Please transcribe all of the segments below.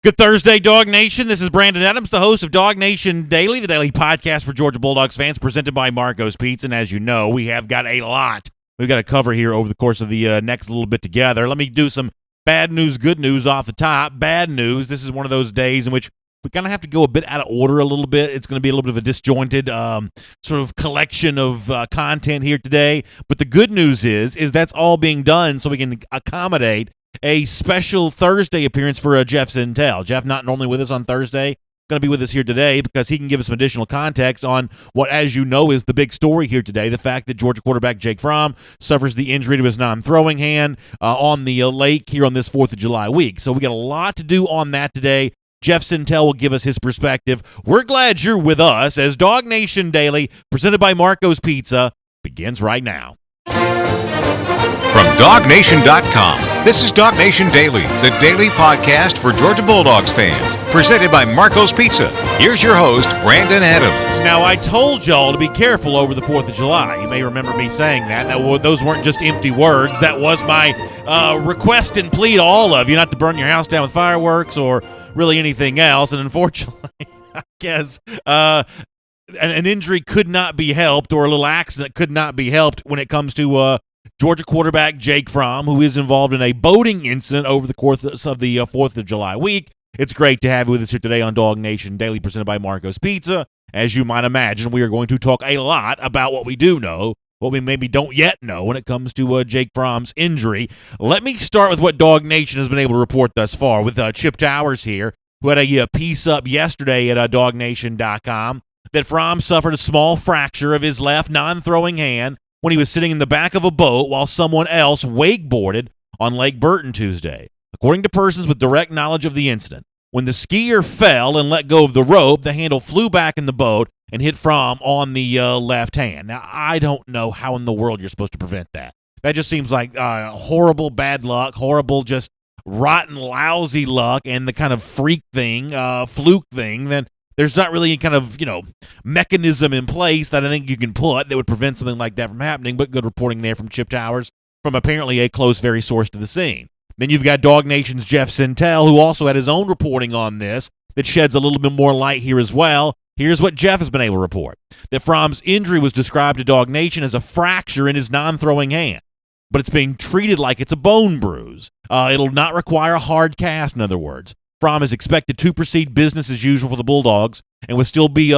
Good Thursday, Dog Nation. This is Brandon Adams, the host of DawgNation Daily, the daily podcast for Georgia Bulldogs fans, presented by Marco's Pizza. And as you know, we have got a lot we've got to cover here over the course of the next little bit together. Let me do some bad news, good news off the top. Bad news, this is one of those days in which we kind of have to go a bit out of order a little bit. It's going to be a little bit of a disjointed sort of collection of content here today. But the good news is that's all being done so we can accommodate a special Thursday appearance for Jeff Sentell. Jeff, not normally with us on Thursday, going to be with us here today because he can give us some additional context on what, as you know, is the big story here today, the fact that Georgia quarterback Jake Fromm suffers the injury to his non-throwing hand on the lake here on this 4th of July week. So we got a lot to do on that today. Jeff Sentell will give us his perspective. We're glad you're with us as DawgNation Daily, presented by Marco's Pizza, begins right now. From DawgNation.com, this is DawgNation Daily, the daily podcast for Georgia Bulldogs fans, presented by Marco's Pizza. Here's your host, Brandon Adams. Now, I told y'all to be careful over the 4th of July. You may remember me saying that. Those weren't just empty words. That was my request and plea to all of you not to burn your house down with fireworks or really anything else. And unfortunately, I guess an injury could not be helped, or a little accident could not be helped when it comes to Georgia quarterback Jake Fromm, who is involved in a boating incident over the course of the 4th of July week. It's great to have you with us here today on DawgNation Daily, presented by Marco's Pizza. As you might imagine, we are going to talk a lot about what we do know, what we maybe don't yet know when it comes to Jake Fromm's injury. Let me start with what DawgNation has been able to report thus far with Chip Towers here, who had a piece up yesterday at DawgNation.com that Fromm suffered a small fracture of his left non-throwing hand when he was sitting in the back of a boat while someone else wakeboarded on Lake Burton Tuesday. According to persons with direct knowledge of the incident, when the skier fell and let go of the rope, the handle flew back in the boat and hit Fromm on the left hand. Now, I don't know how in the world you're supposed to prevent that. That just seems like horrible bad luck, horrible just rotten, lousy luck, and the kind of freak thing, fluke thing that there's not really any kind of, mechanism in place that I think you can put that would prevent something like that from happening, but good reporting there from Chip Towers, from apparently a close, very source to the scene. Then you've got DawgNation's Jeff Sentell, who also had his own reporting on this that sheds a little bit more light here as well. Here's what Jeff has been able to report. That Fromm's injury was described to DawgNation as a fracture in his non-throwing hand, but it's being treated like it's a bone bruise. It'll not require a hard cast, in other words. Fromm is expected to proceed business as usual for the Bulldogs and will still be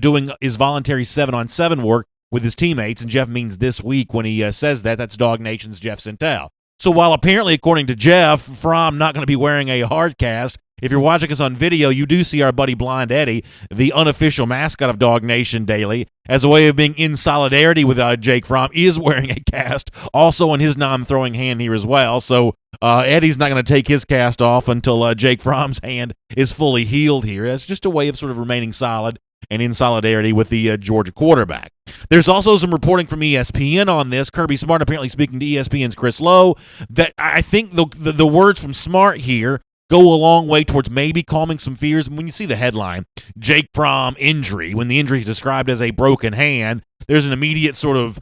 doing his voluntary 7-on-7 work with his teammates, and Jeff means this week when he says that. That's DawgNation's Jeff Sentell. So while apparently, according to Jeff, Fromm not going to be wearing a hard cast, if you're watching us on video, you do see our buddy Blind Eddie, the unofficial mascot of DawgNation Daily, as a way of being in solidarity with Jake Fromm, is wearing a cast, also on his non-throwing hand here as well. So Eddie's not going to take his cast off until Jake Fromm's hand is fully healed here. It's just a way of sort of remaining solid and in solidarity with the Georgia quarterback. There's also some reporting from ESPN on this. Kirby Smart apparently speaking to ESPN's Chris Lowe, that I think the words from Smart here go a long way towards maybe calming some fears. When you see the headline, Jake Fromm injury, when the injury is described as a broken hand, there's an immediate sort of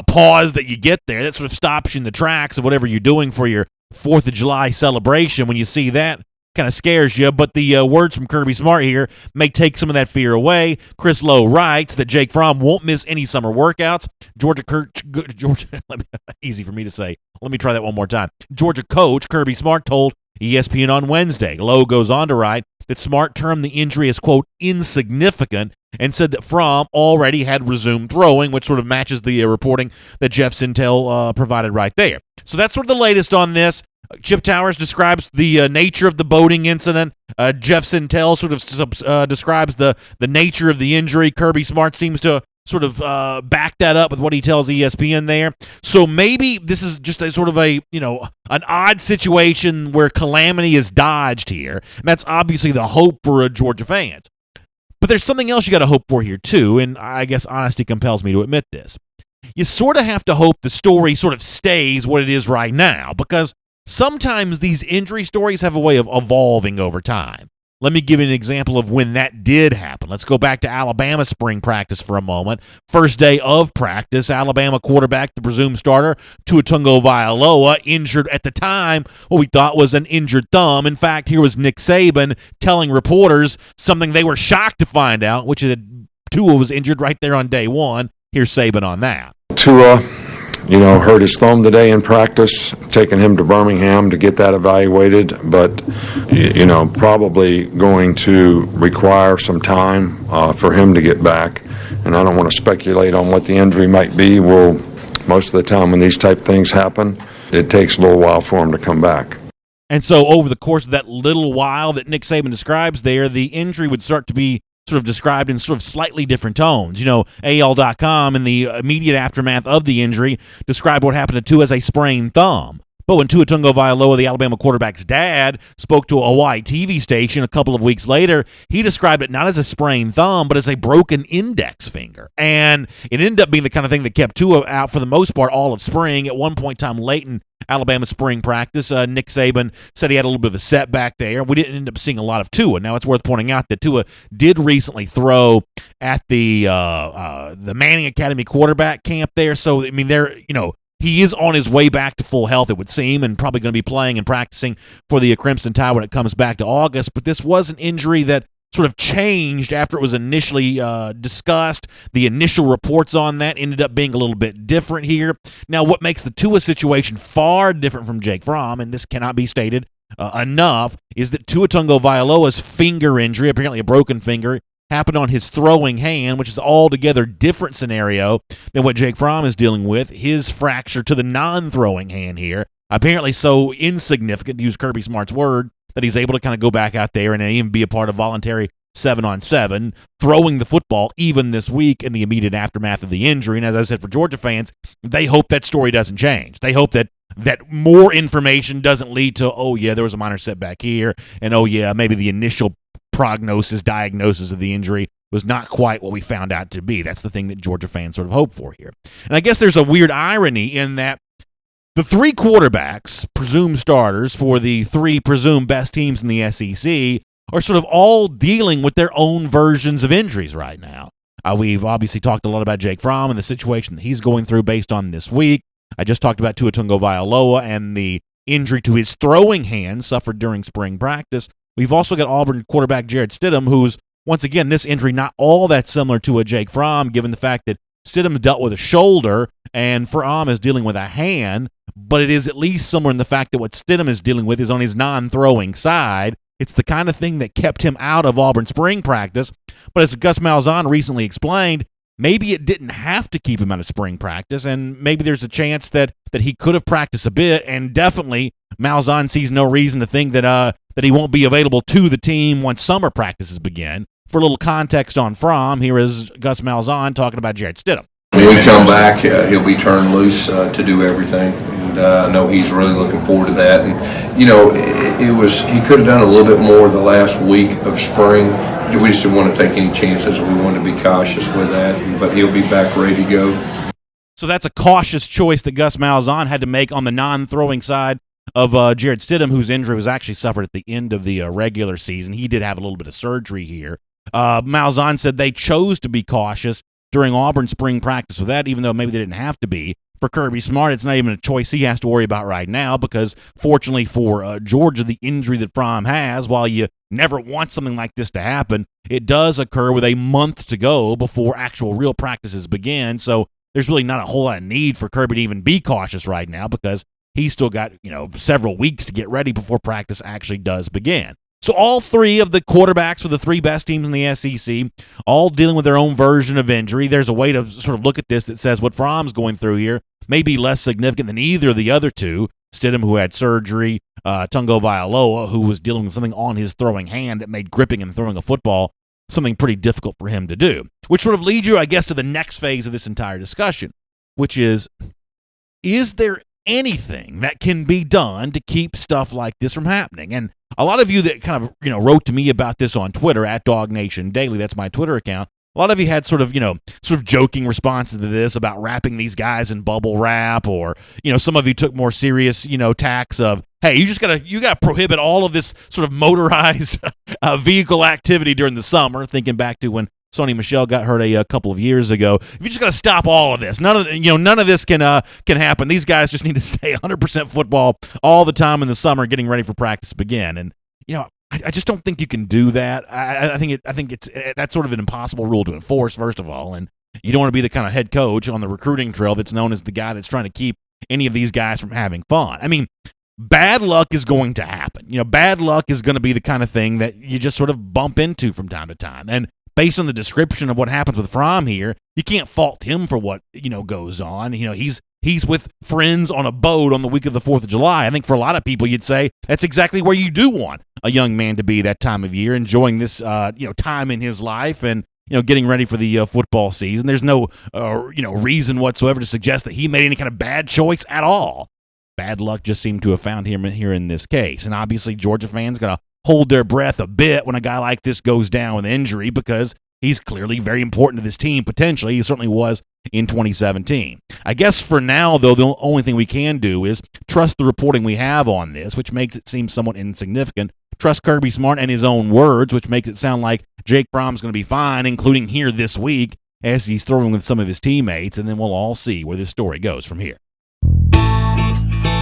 pause that you get there. That sort of stops you in the tracks of whatever you're doing for your 4th of July celebration. When you see that, kind of scares you. But the words from Kirby Smart here may take some of that fear away. Chris Lowe writes that Jake Fromm won't miss any summer workouts. Georgia, easy for me to say. Let me try that one more time. Georgia coach Kirby Smart told ESPN on Wednesday. Lowe goes on to write that Smart termed the injury as, quote, insignificant, and said that Fromm already had resumed throwing, which sort of matches the reporting that Jeff Sentell provided right there. So that's sort of the latest on this. Chip Towers describes the nature of the boating incident. Jeff Sentell sort of describes the nature of the injury. Kirby Smart seems to sort of back that up with what he tells ESPN there. So maybe this is just a sort of an odd situation where calamity is dodged here. And that's obviously the hope for Georgia fans. But there's something else you got to hope for here too, and I guess honesty compels me to admit this. You sort of have to hope the story sort of stays what it is right now, because sometimes these injury stories have a way of evolving over time. Let me give you an example of when that did happen. Let's go back to Alabama spring practice for a moment. First day of practice, Alabama quarterback, the presumed starter, Tua Tagovailoa, injured at the time what we thought was an injured thumb. In fact, here was Nick Saban telling reporters something they were shocked to find out, which is that Tua was injured right there on day one. Here's Saban on that. Tua, hurt his thumb today in practice, taking him to Birmingham to get that evaluated, but, probably going to require some time for him to get back. And I don't want to speculate on what the injury might be. Most of the time when these type things happen, it takes a little while for him to come back. And so over the course of that little while that Nick Saban describes there, the injury would start to be sort of described in sort of slightly different tones. AL.com in the immediate aftermath of the injury described what happened to Tua as a sprained thumb. But when Tua Tagovailoa, the Alabama quarterback's dad, spoke to a Hawaii TV station a couple of weeks later, he described it not as a sprained thumb, but as a broken index finger. And it ended up being the kind of thing that kept Tua out for the most part all of spring. At one point in time late in Alabama spring practice, Nick Saban said he had a little bit of a setback there. We didn't end up seeing a lot of Tua. Now, it's worth pointing out that Tua did recently throw at the Manning Academy quarterback camp there. So, he is on his way back to full health, it would seem, and probably going to be playing and practicing for the Crimson Tide when it comes back to August. But this was an injury that sort of changed after it was initially discussed. The initial reports on that ended up being a little bit different here. Now, what makes the Tua situation far different from Jake Fromm, and this cannot be stated enough, is that Tua Tagovailoa's finger injury, apparently a broken finger, happened on his throwing hand, which is an altogether different scenario than what Jake Fromm is dealing with. His fracture to the non-throwing hand here, apparently so insignificant, to use Kirby Smart's word, that he's able to kind of go back out there and even be a part of voluntary 7-on-7, throwing the football even this week in the immediate aftermath of the injury. And as I said, for Georgia fans, they hope that story doesn't change. They hope that more information doesn't lead to, oh, yeah, there was a minor setback here, and oh, yeah, maybe the initial diagnosis of the injury was not quite what we found out to be. That's the thing that Georgia fans sort of hope for here. And I guess there's a weird irony in that the three quarterbacks, presumed starters for the three presumed best teams in the SEC, are sort of all dealing with their own versions of injuries right now. We've obviously talked a lot about Jake Fromm and the situation that he's going through based on this week. I just talked about Tua Tagovailoa and the injury to his throwing hand suffered during spring practice. We've also got Auburn quarterback Jarrett Stidham, who's, once again, this injury not all that similar to a Jake Fromm, given the fact that Stidham dealt with a shoulder and Fromm is dealing with a hand, but it is at least similar in the fact that what Stidham is dealing with is on his non-throwing side. It's the kind of thing that kept him out of Auburn spring practice, but as Gus Malzahn recently explained, maybe it didn't have to keep him out of spring practice, and maybe there's a chance that he could have practiced a bit, and definitely Malzahn sees no reason to think that he won't be available to the team once summer practices begin. For a little context on Fromm, here is Gus Malzahn talking about Jarrett Stidham. When we come back, he'll be turned loose to do everything, and I know he's really looking forward to that. And he could have done a little bit more the last week of spring. We just didn't want to take any chances. We wanted to be cautious with that, but he'll be back ready to go. So that's a cautious choice that Gus Malzahn had to make on the non-throwing side of Jarrett Stidham, whose injury was actually suffered at the end of the regular season. He did have a little bit of surgery here. Malzahn said they chose to be cautious during Auburn spring practice with that, even though maybe they didn't have to be. For Kirby Smart, it's not even a choice he has to worry about right now because, fortunately for Georgia, the injury that Fromm has, while you never want something like this to happen, it does occur with a month to go before actual real practices begin. So there's really not a whole lot of need for Kirby to even be cautious right now because he's still got, several weeks to get ready before practice actually does begin. So all three of the quarterbacks for the three best teams in the SEC, all dealing with their own version of injury. There's a way to sort of look at this that says what Fromm's going through here may be less significant than either of the other two. Stidham, who had surgery, Tagovailoa, who was dealing with something on his throwing hand that made gripping and throwing a football something pretty difficult for him to do. Which sort of leads you, I guess, to the next phase of this entire discussion, which is there anything that can be done to keep stuff like this from happening? And a lot of you that kind of, wrote to me about this on Twitter at DawgNation Daily, that's my Twitter account. A lot of you had sort of joking responses to this about wrapping these guys in bubble wrap, or, some of you took more serious, tacks of, hey, you gotta prohibit all of this sort of motorized vehicle activity during the summer. Thinking back to when Sony Michel got hurt a couple of years ago. You just got to stop all of this. None of this can happen. These guys just need to stay 100% football all the time in the summer, getting ready for practice to begin. And I just don't think you can do that. I think that's sort of an impossible rule to enforce. First of all, and you don't want to be the kind of head coach on the recruiting trail that's known as the guy that's trying to keep any of these guys from having fun. I mean, bad luck is going to happen. Bad luck is going to be the kind of thing that you just sort of bump into from time to time. And based on the description of what happens with Fromm here, you can't fault him for what goes on. He's with friends on a boat on the week of the 4th of July. I think for a lot of people, you'd say that's exactly where you do want a young man to be that time of year, enjoying this time in his life and getting ready for the football season. There's no reason whatsoever to suggest that he made any kind of bad choice at all. Bad luck just seemed to have found him here in this case, and obviously Georgia fans gonna hold their breath a bit when a guy like this goes down with injury, because he's clearly very important to this team, potentially. He certainly was in 2017. I guess for now, though, the only thing we can do is trust the reporting we have on this, which makes it seem somewhat insignificant. Trust Kirby Smart and his own words, which makes it sound like Jake Fromm's going to be fine, including here this week as he's throwing with some of his teammates, and then we'll all see where this story goes from here.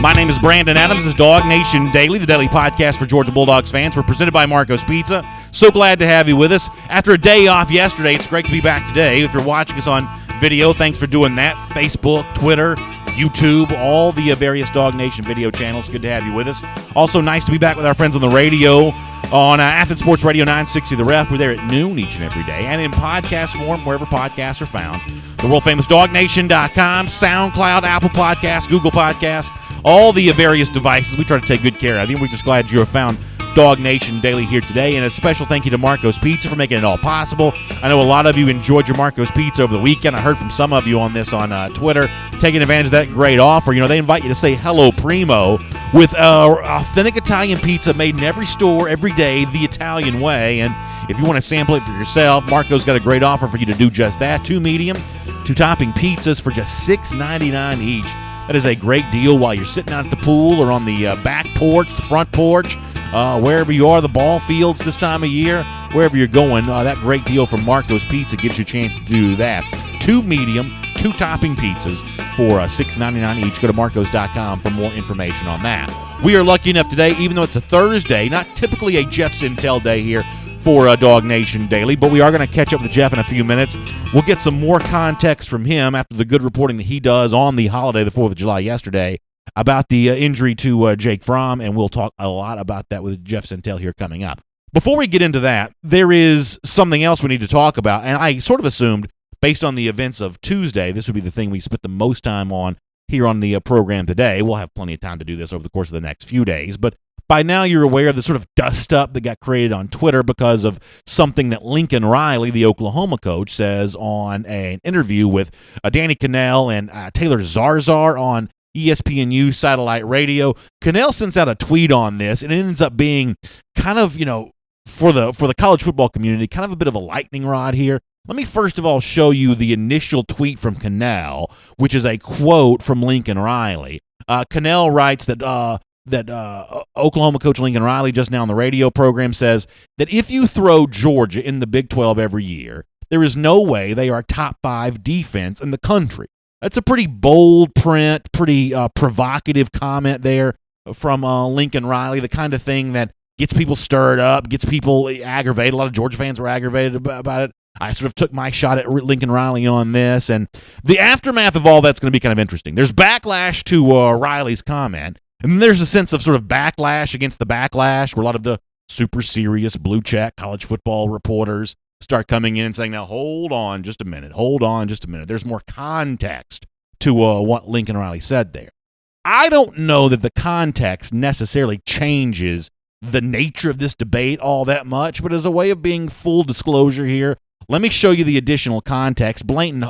My name is Brandon Adams. This is DawgNation Daily, the daily podcast for Georgia Bulldogs fans. We're presented by Marco's Pizza. So glad to have you with us. After a day off yesterday, it's great to be back today. If you're watching us on video, thanks for doing that. Facebook, Twitter, YouTube, all the various DawgNation video channels. Good to have you with us. Also, nice to be back with our friends on the radio on Athens Sports Radio 960 The Ref. We're there at noon each and every day, and in podcast form wherever podcasts are found. The world-famous DawgNation.com, SoundCloud, Apple Podcasts, Google Podcasts, all the various devices. We try to take good care of you. We're just glad you have found DawgNation Daily here today, and a special thank you to Marco's Pizza for making it all possible. I know a lot of you enjoyed your Marco's Pizza over the weekend. I heard from some of you on this on Twitter, taking advantage of that great offer. They invite you to say hello primo with authentic Italian pizza made in every store, every day, the Italian way. And if you want to sample it for yourself, Marco's got a great offer for you to do just that. 2 medium, 2 topping pizzas for just $6.99 each. That is a great deal while you're sitting out at the pool or on the back porch, the front porch, wherever you are, the ball fields this time of year, wherever you're going. That great deal from Marco's Pizza gives you a chance to do that. 2 medium, 2 topping pizzas for $6.99 each. Go to marcos.com for more information on that. We are lucky enough today, even though it's a Thursday, not typically a Jeff Sentell day here for DawgNation Daily, but we are going to catch up with Jeff in a few minutes. We'll get some more context from him after the good reporting that he does on the holiday, the 4th of July yesterday, about the injury to Jake Fromm, and we'll talk a lot about that with Jeff Sentell here coming up. Before we get into that, there is something else we need to talk about, and I sort of assumed, based on the events of Tuesday, this would be the thing we spent the most time on here on the program today. We'll have plenty of time to do this over the course of the next few days, but by now you're aware of the sort of dust-up that got created on Twitter because of something that Lincoln Riley, the Oklahoma coach, says on an interview with Danny Cannell and Taylor Zarzar on ESPNU satellite radio. Cannell sends out a tweet on this, and it ends up being kind of, for the college football community, kind of a bit of a lightning rod here. Let me first of all show you the initial tweet from Cannell, which is a quote from Lincoln Riley. Cannell writes that Oklahoma coach Lincoln Riley, just now on the radio program, says that if you throw Georgia in the Big 12 every year, there is no way they are top 5 defense in the country. That's a pretty bold print, pretty provocative comment there from Lincoln Riley, the kind of thing that gets people stirred up, gets people aggravated. A lot of Georgia fans were aggravated about it. I sort of took my shot at Lincoln Riley on this, and the aftermath of all that's going to be kind of interesting. There's backlash to Riley's comment, and then there's a sense of sort of backlash against the backlash, where a lot of the super serious blue check college football reporters start coming in and saying, now hold on just a minute. There's more context to what Lincoln Riley said there. I don't know that the context necessarily changes the nature of this debate all that much, but as a way of being full disclosure here, let me show you the additional context. Blatant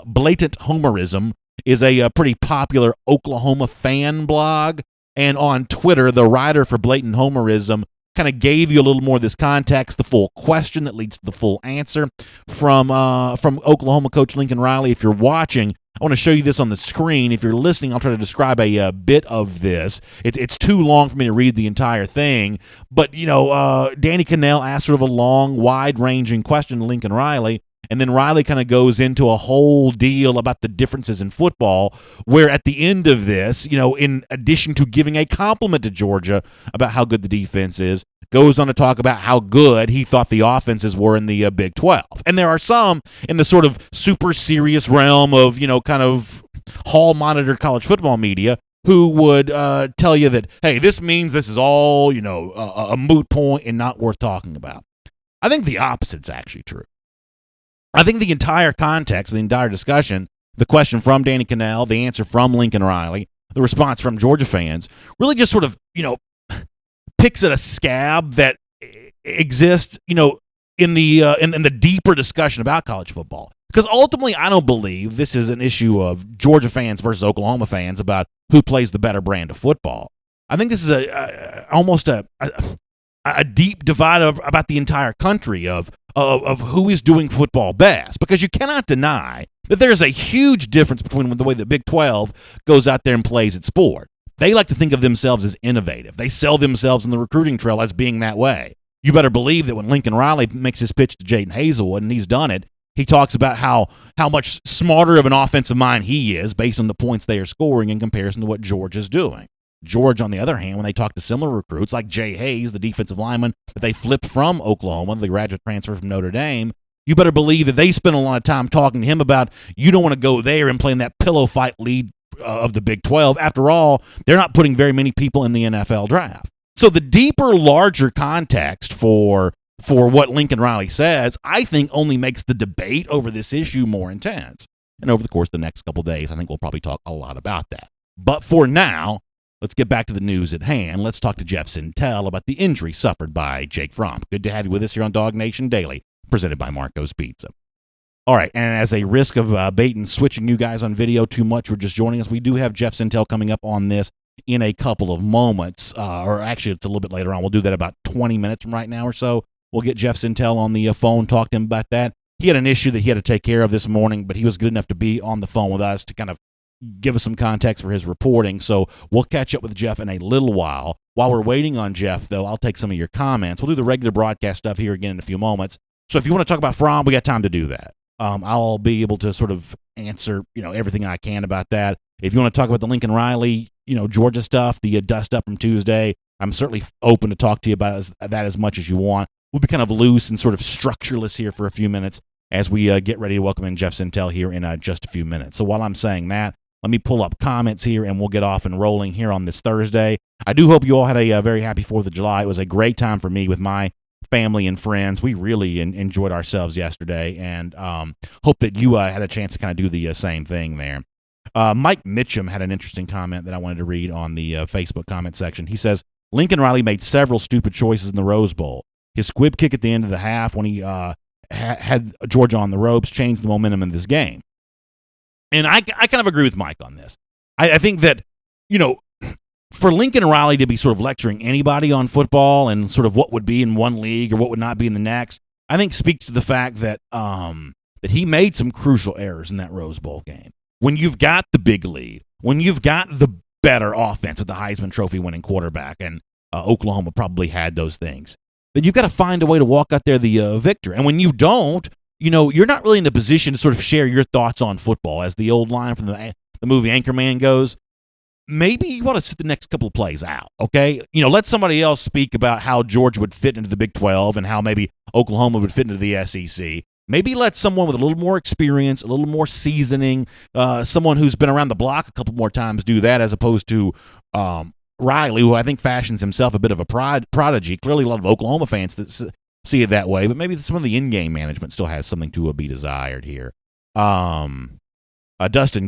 Homerism is a pretty popular Oklahoma fan blog, and on Twitter, the writer for Blatant Homerism kind of gave you a little more of this context, the full question that leads to the full answer from Oklahoma coach Lincoln Riley. If you're watching, I want to show you this on the screen. If you're listening, I'll try to describe a bit of this. It's too long for me to read the entire thing, but, Danny Cannell asked sort of a long, wide-ranging question to Lincoln Riley, and then Riley kind of goes into a whole deal about the differences in football, where at the end of this, in addition to giving a compliment to Georgia about how good the defense is, goes on to talk about how good he thought the offenses were in the Big 12. And there are some in the sort of super serious realm of, kind of hall monitor college football media who would tell you that, hey, this means this is all, a moot point and not worth talking about. I think the opposite's actually true. I think the entire context, the entire discussion, the question from Danny Cannell, the answer from Lincoln Riley, the response from Georgia fans, really just sort of, picks at a scab that exists, in the deeper discussion about college football. Because ultimately, I don't believe this is an issue of Georgia fans versus Oklahoma fans about who plays the better brand of football. I think this is almost a deep divide about the entire country of who is doing football best, because you cannot deny that there's a huge difference between the way the Big 12 goes out there and plays its sport. They like to think of themselves as innovative. They sell themselves in the recruiting trail as being that way. You better believe that when Lincoln Riley makes his pitch to Jaden Hazelwood, and he's done it, he talks about how much smarter of an offensive mind he is based on the points they are scoring in comparison to what Georgia's doing. Georgia, on the other hand, when they talk to similar recruits like Jay Hayes, the defensive lineman that they flipped from Oklahoma, the graduate transfer from Notre Dame, you better believe that they spend a lot of time talking to him about you don't want to go there and play in that pillow fight lead of the Big 12. After all, they're not putting very many people in the NFL draft. So the deeper, larger context for what Lincoln Riley says, I think only makes the debate over this issue more intense. And over the course of the next couple of days, I think we'll probably talk a lot about that. But for now, let's get back to the news at hand. Let's talk to Jeff Sentell about the injury suffered by Jake Fromm. Good to have you with us here on DawgNation Daily, presented by Marco's Pizza. All right, and as a risk of bait and switching you guys on video too much, we're just joining us. We do have Jeff Sentell coming up on this in a couple of moments, or actually it's a little bit later on. We'll do that about 20 minutes from right now or so. We'll get Jeff Sentell on the phone, talk to him about that. He had an issue that he had to take care of this morning, but he was good enough to be on the phone with us to kind of give us some context for his reporting. So we'll catch up with Jeff in a little while. While we're waiting on Jeff, though, I'll take some of your comments. We'll do the regular broadcast stuff here again in a few moments. So if you want to talk about Fromm, we got time to do that. I'll be able to sort of answer, everything I can about that. If you want to talk about the Lincoln Riley, Georgia stuff, the dust up from Tuesday, I'm certainly open to talk to you about that as much as you want. We'll be kind of loose and sort of structureless here for a few minutes as we get ready to welcome in Jeff Sentell here in just a few minutes. So while I'm saying that, let me pull up comments here and we'll get off and rolling here on this Thursday. I do hope you all had a very happy 4th of July. It was a great time for me with my family and friends. We really enjoyed ourselves yesterday, and hope that you had a chance to kind of do the same thing there. Mike Mitchum had an interesting comment that I wanted to read on the Facebook comment section. He says, Lincoln Riley made several stupid choices in the Rose Bowl. His squib kick at the end of the half when he had Georgia on the ropes changed the momentum in this game. And I kind of agree with Mike on this. I think that, for Lincoln Riley to be sort of lecturing anybody on football and sort of what would be in one league or what would not be in the next, I think speaks to the fact that that he made some crucial errors in that Rose Bowl game. When you've got the big lead, when you've got the better offense with the Heisman Trophy winning quarterback, and Oklahoma probably had those things, then you've got to find a way to walk out there the victor. And when you don't, you're not really in a position to sort of share your thoughts on football. As the old line from the movie Anchorman goes, maybe you want to sit the next couple of plays out, okay? Let somebody else speak about how Georgia would fit into the Big 12 and how maybe Oklahoma would fit into the SEC. Maybe let someone with a little more experience, a little more seasoning, someone who's been around the block a couple more times do that, as opposed to Riley, who I think fashions himself a bit of a prodigy. Clearly a lot of Oklahoma fans that see it that way, but maybe some of the in-game management still has something to be desired here. Dustin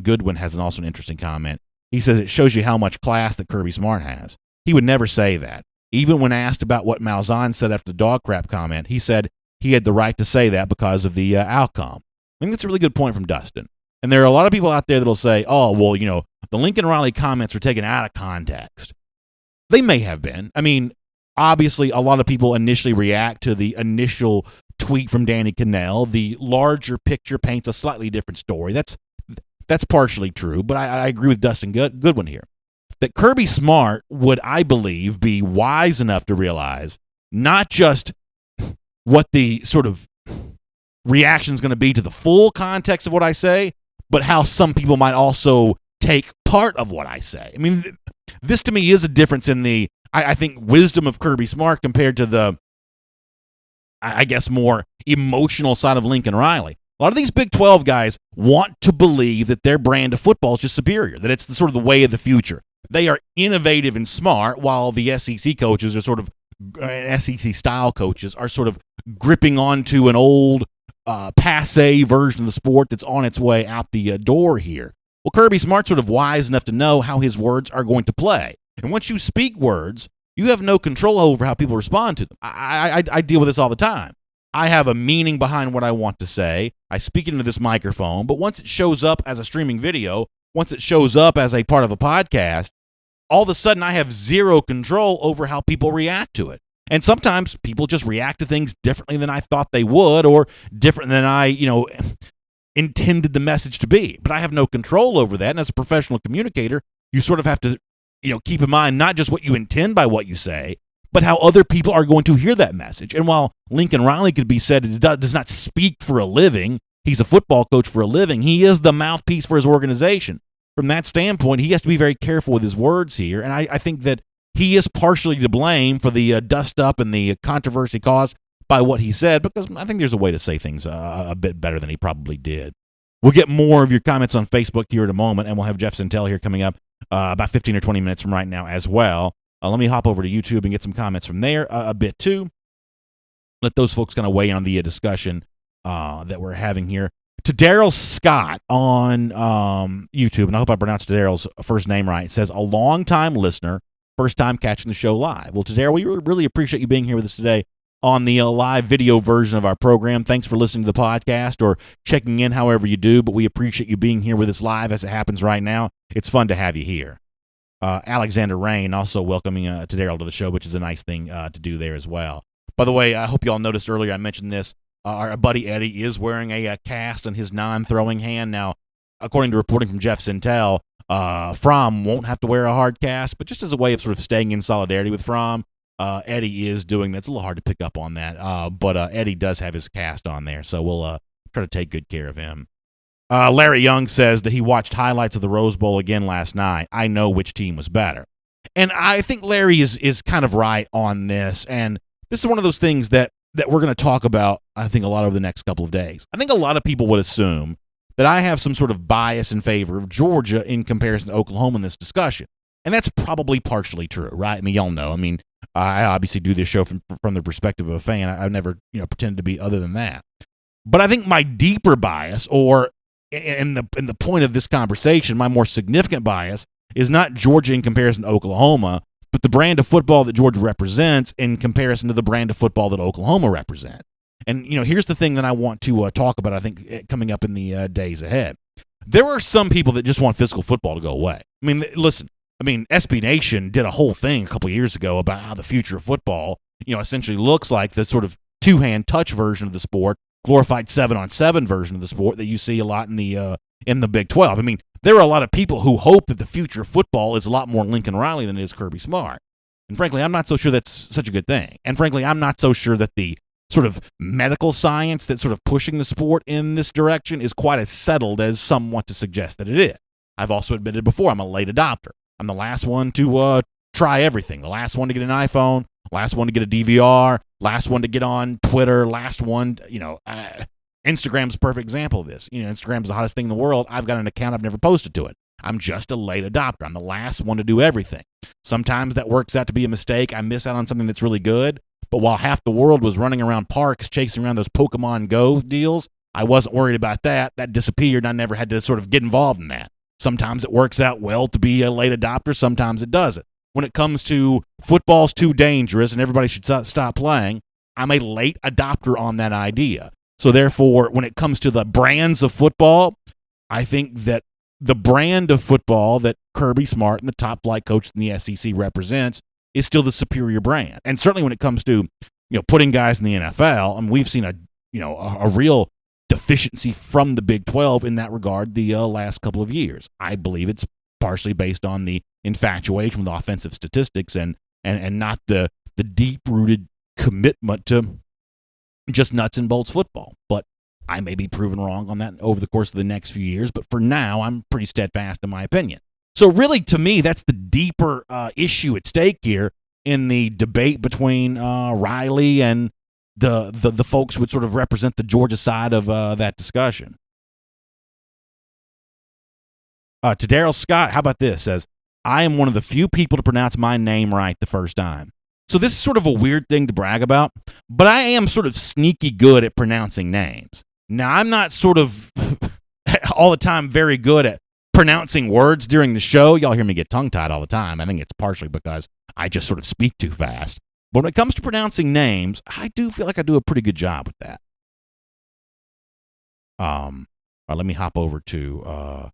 Goodwin has also an interesting comment. He says it shows you how much class that Kirby Smart has. He would never say that. Even when asked about what Malzahn said after the dog crap comment, he said he had the right to say that because of the outcome. I think that's a really good point from Dustin. And there are a lot of people out there that'll say, oh, well, the Lincoln Riley comments are taken out of context. They may have been. I mean, obviously, a lot of people initially react to the initial tweet from Danny Cannell. The larger picture paints a slightly different story. That's That's partially true, but I agree with Dustin Goodwin here. That Kirby Smart would, I believe, be wise enough to realize not just what the sort of reaction is going to be to the full context of what I say, but how some people might also take part of what I say. I mean, this to me is a difference in the, I think, wisdom of Kirby Smart compared to the, I guess, more emotional side of Lincoln Riley. A lot of these Big 12 guys want to believe that their brand of football is just superior, that it's the sort of the way of the future. They are innovative and smart, while the SEC coaches are sort of, SEC-style coaches are sort of gripping onto an old, passe version of the sport that's on its way out the door here. Well, Kirby Smart's sort of wise enough to know how his words are going to play. And once you speak words, you have no control over how people respond to them. I deal with this all the time. I have a meaning behind what I want to say. I speak into this microphone, but once it shows up as a streaming video, once it shows up as a part of a podcast, all of a sudden I have zero control over how people react to it. And sometimes people just react to things differently than I thought they would, or different than I, intended the message to be. But I have no control over that. And as a professional communicator, you sort of have to, keep in mind not just what you intend by what you say, but how other people are going to hear that message. And while Lincoln Riley could be said does not speak for a living, he's a football coach for a living, he is the mouthpiece for his organization. From that standpoint, he has to be very careful with his words here. And I think that he is partially to blame for the dust-up and the controversy caused by what he said, because I think there's a way to say things a bit better than he probably did. We'll get more of your comments on Facebook here in a moment, and we'll have Jeff Sentell here coming up about 15 or 20 minutes from right now as well. Let me hop over to YouTube and get some comments from there a bit too. Let those folks kind of weigh in on the discussion that we're having here. To Daryl Scott on YouTube, and I hope I pronounced Daryl's first name right, says, a long-time listener, first time catching the show live. Well, to Daryl, we really appreciate you being here with us today on the live video version of our program. Thanks for listening to the podcast or checking in however you do, but we appreciate you being here with us live as it happens right now. It's fun to have you here. Alexander Rain also welcoming to Daryl to the show, which is a nice thing to do there as well. By the way, I hope you all noticed earlier I mentioned this. Our buddy Eddie is wearing a cast on his non-throwing hand. Now, according to reporting from Jeff Sentell, Fromm won't have to wear a hard cast, but just as a way of sort of staying in solidarity with Fromm, Eddie is doing that. It's a little hard to pick up on that, but Eddie does have his cast on there, so we'll try to take good care of him. Larry Young says that he watched highlights of the Rose Bowl again last night. I know which team was better. And I think Larry is kind of right on this, and this is one of those things that we're going to talk about, I think, a lot over the next couple of days. I think a lot of people would assume that I have some sort of bias in favor of Georgia in comparison to Oklahoma in this discussion. And that's probably partially true, right? I mean, y'all know. I mean, I obviously do this show from the perspective of a fan. I've never, pretended to be other than that. But I think my deeper bias, or in the point of this conversation, my more significant bias is not Georgia in comparison to Oklahoma, but the brand of football that Georgia represents in comparison to the brand of football that Oklahoma represents. And, here's the thing that I want to talk about, I think, coming up in the days ahead. There are some people that just want physical football to go away. I mean, listen, SB Nation did a whole thing a couple of years ago about how the future of football, essentially looks like the sort of two-hand touch version of the sport, glorified 7-on-7 version of the sport that you see a lot in the Big 12. I mean, there are a lot of people who hope that the future of football is a lot more Lincoln Riley than it is Kirby Smart. And frankly, I'm not so sure that's such a good thing. And frankly, I'm not so sure that the sort of medical science that's sort of pushing the sport in this direction is quite as settled as some want to suggest that it is. I've also admitted before, I'm a late adopter. I'm the last one to try everything. The last one to get an iPhone, last one to get a DVR, last one to get on Twitter, last one, Instagram's a perfect example of this. Instagram's the hottest thing in the world. I've got an account. I've never posted to it. I'm just a late adopter. I'm the last one to do everything. Sometimes that works out to be a mistake. I miss out on something that's really good. But while half the world was running around parks chasing around those Pokemon Go deals, I wasn't worried about that. That disappeared, and I never had to sort of get involved in that. Sometimes it works out well to be a late adopter. Sometimes it doesn't. When it comes to football's too dangerous and everybody should stop playing, I'm a late adopter on that idea. So therefore, when it comes to the brands of football, I think that the brand of football that Kirby Smart and the top flight coach in the SEC represents is still the superior brand. And certainly when it comes to, putting guys in the NFL, we've seen a real deficiency from the Big 12 in that regard the last couple of years. I believe it's partially based on the infatuation with offensive statistics and not the deep-rooted commitment to just nuts and bolts football. But I may be proven wrong on that over the course of the next few years, but for now, I'm pretty steadfast in my opinion. So really, to me, that's the deeper issue at stake here in the debate between Riley and the folks who would sort of represent the Georgia side of that discussion. To Daryl Scott, how about this? Says, I am one of the few people to pronounce my name right the first time. So this is sort of a weird thing to brag about, but I am sort of sneaky good at pronouncing names. Now, I'm not sort of all the time very good at pronouncing words during the show. Y'all hear me get tongue-tied all the time. I think it's partially because I just sort of speak too fast. But when it comes to pronouncing names, I do feel like I do a pretty good job with that. All right, let me hop over to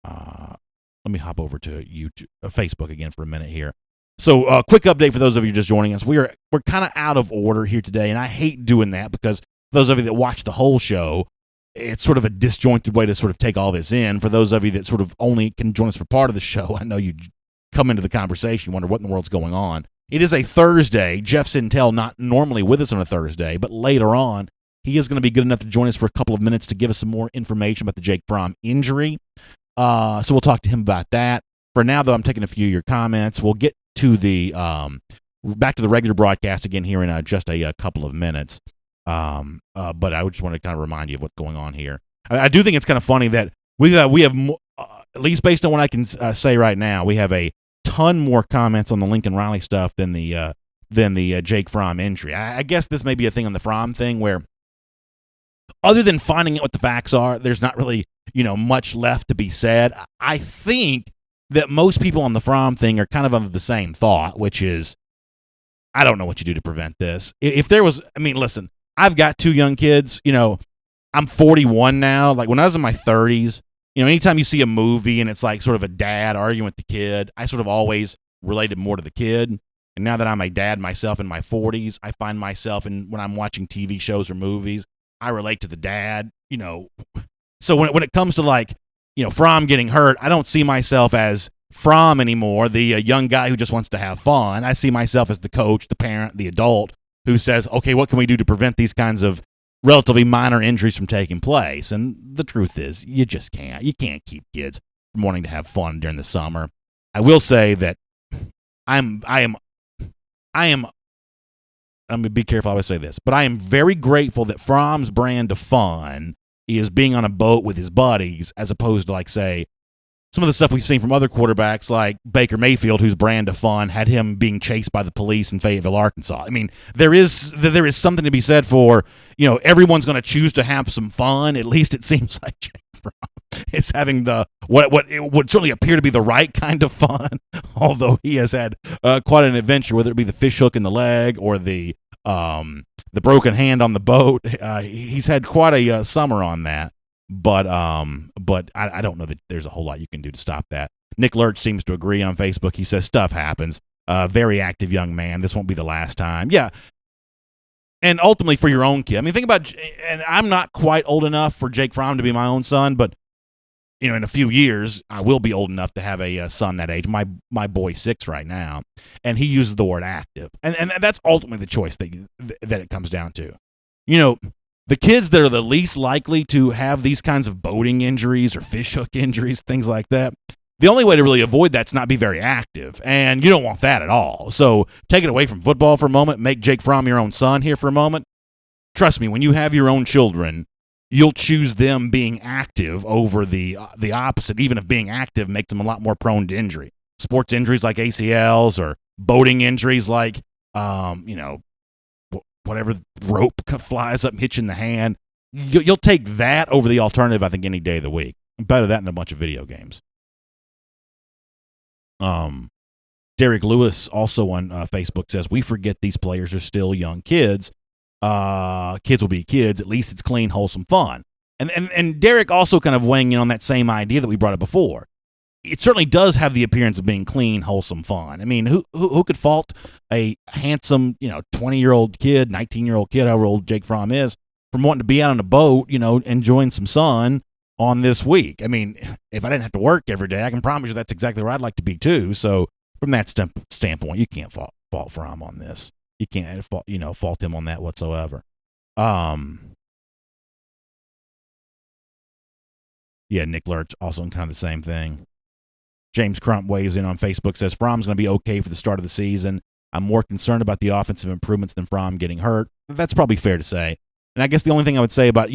YouTube, Facebook again for a minute here. So, quick update for those of you just joining us. We're kind of out of order here today, and I hate doing that because for those of you that watch the whole show, it's sort of a disjointed way to sort of take all this in. For those of you that sort of only can join us for part of the show, I know you come into the conversation, wonder what in the world's going on. It is a Thursday. Jeff Sentell not normally with us on a Thursday, but later on, he is going to be good enough to join us for a couple of minutes to give us some more information about the Jake Fromm injury. So we'll talk to him about that. For now, though, I'm taking a few of your comments. We'll get to the back to the regular broadcast again here in just a couple of minutes. But I just want to kind of remind you of what's going on here. I do think it's kind of funny that we have at least based on what I can say right now, we have a ton more comments on the Lincoln Riley stuff than the Jake Fromm injury. I guess this may be a thing on the Fromm thing where, other than finding out what the facts are, there's not really much left to be said. I think that most people on the Fromm thing are kind of of the same thought, which is, I don't know what you do to prevent this. If there was, listen, I've got two young kids. I'm 41 now. Like when I was in my 30s, anytime you see a movie and it's like sort of a dad arguing with the kid, I sort of always related more to the kid. And now that I'm a dad myself in my 40s, I find myself when I'm watching TV shows or movies, I relate to the dad. So when it comes to like, Fromm getting hurt, I don't see myself as Fromm anymore, the young guy who just wants to have fun. I see myself as the coach, the parent, the adult who says, okay, what can we do to prevent these kinds of relatively minor injuries from taking place? And the truth is, you just can't. You can't keep kids from wanting to have fun during the summer. I will say that I'm going to be careful how I say this, but I am very grateful that Fromm's brand of fun is being on a boat with his buddies, as opposed to, like, say, some of the stuff we've seen from other quarterbacks like Baker Mayfield, whose brand of fun had him being chased by the police in Fayetteville, Arkansas. There is something to be said for, everyone's going to choose to have some fun. At least it seems like Jake Fromm is having what it would certainly appear to be the right kind of fun, although he has had quite an adventure, whether it be the fish hook in the leg or the broken hand on the boat. He's had quite a summer on that. But I don't know that there's a whole lot you can do to stop that. Nick Lurch seems to agree on Facebook. He says stuff happens. Very active young man. This won't be the last time. Yeah. And ultimately for your own kid. Think about, and I'm not quite old enough for Jake Fromm to be my own son, but in a few years I will be old enough to have a son that age. My boy's 6 right now, and he uses the word active, and that's ultimately the choice that it comes down to. The kids that are the least likely to have these kinds of boating injuries or fish hook injuries, things like that, the only way to really avoid that's not be very active, and you don't want that at all. So take it away from football for a moment, make Jake Fromm your own son here for a moment. Trust me, when you have your own children, you'll choose them being active over the opposite, even if being active makes them a lot more prone to injury. Sports injuries like ACLs or boating injuries like, whatever rope flies up and hits you in the hand. You'll take that over the alternative, I think, any day of the week. Better that than a bunch of video games. Derek Lewis also on Facebook says, we forget these players are still young kids. Kids will be kids. At least it's clean, wholesome fun. And Derek also kind of weighing in on that same idea that we brought up before. It certainly does have the appearance of being clean, wholesome fun. Who could fault a handsome, 20-year-old kid, 19-year-old kid, however old Jake Fromm is, from wanting to be out on a boat, enjoying some sun on this week. I mean, if I didn't have to work every day, I can promise you that's exactly where I'd like to be too. So from that standpoint, you can't fault Fromm on this. You can't fault him on that whatsoever. Yeah, Nick Lurch also kind of the same thing. James Crump weighs in on Facebook, says Fromm's going to be okay for the start of the season. I'm more concerned about the offensive improvements than Fromm getting hurt. That's probably fair to say. And I guess the only thing I would say about,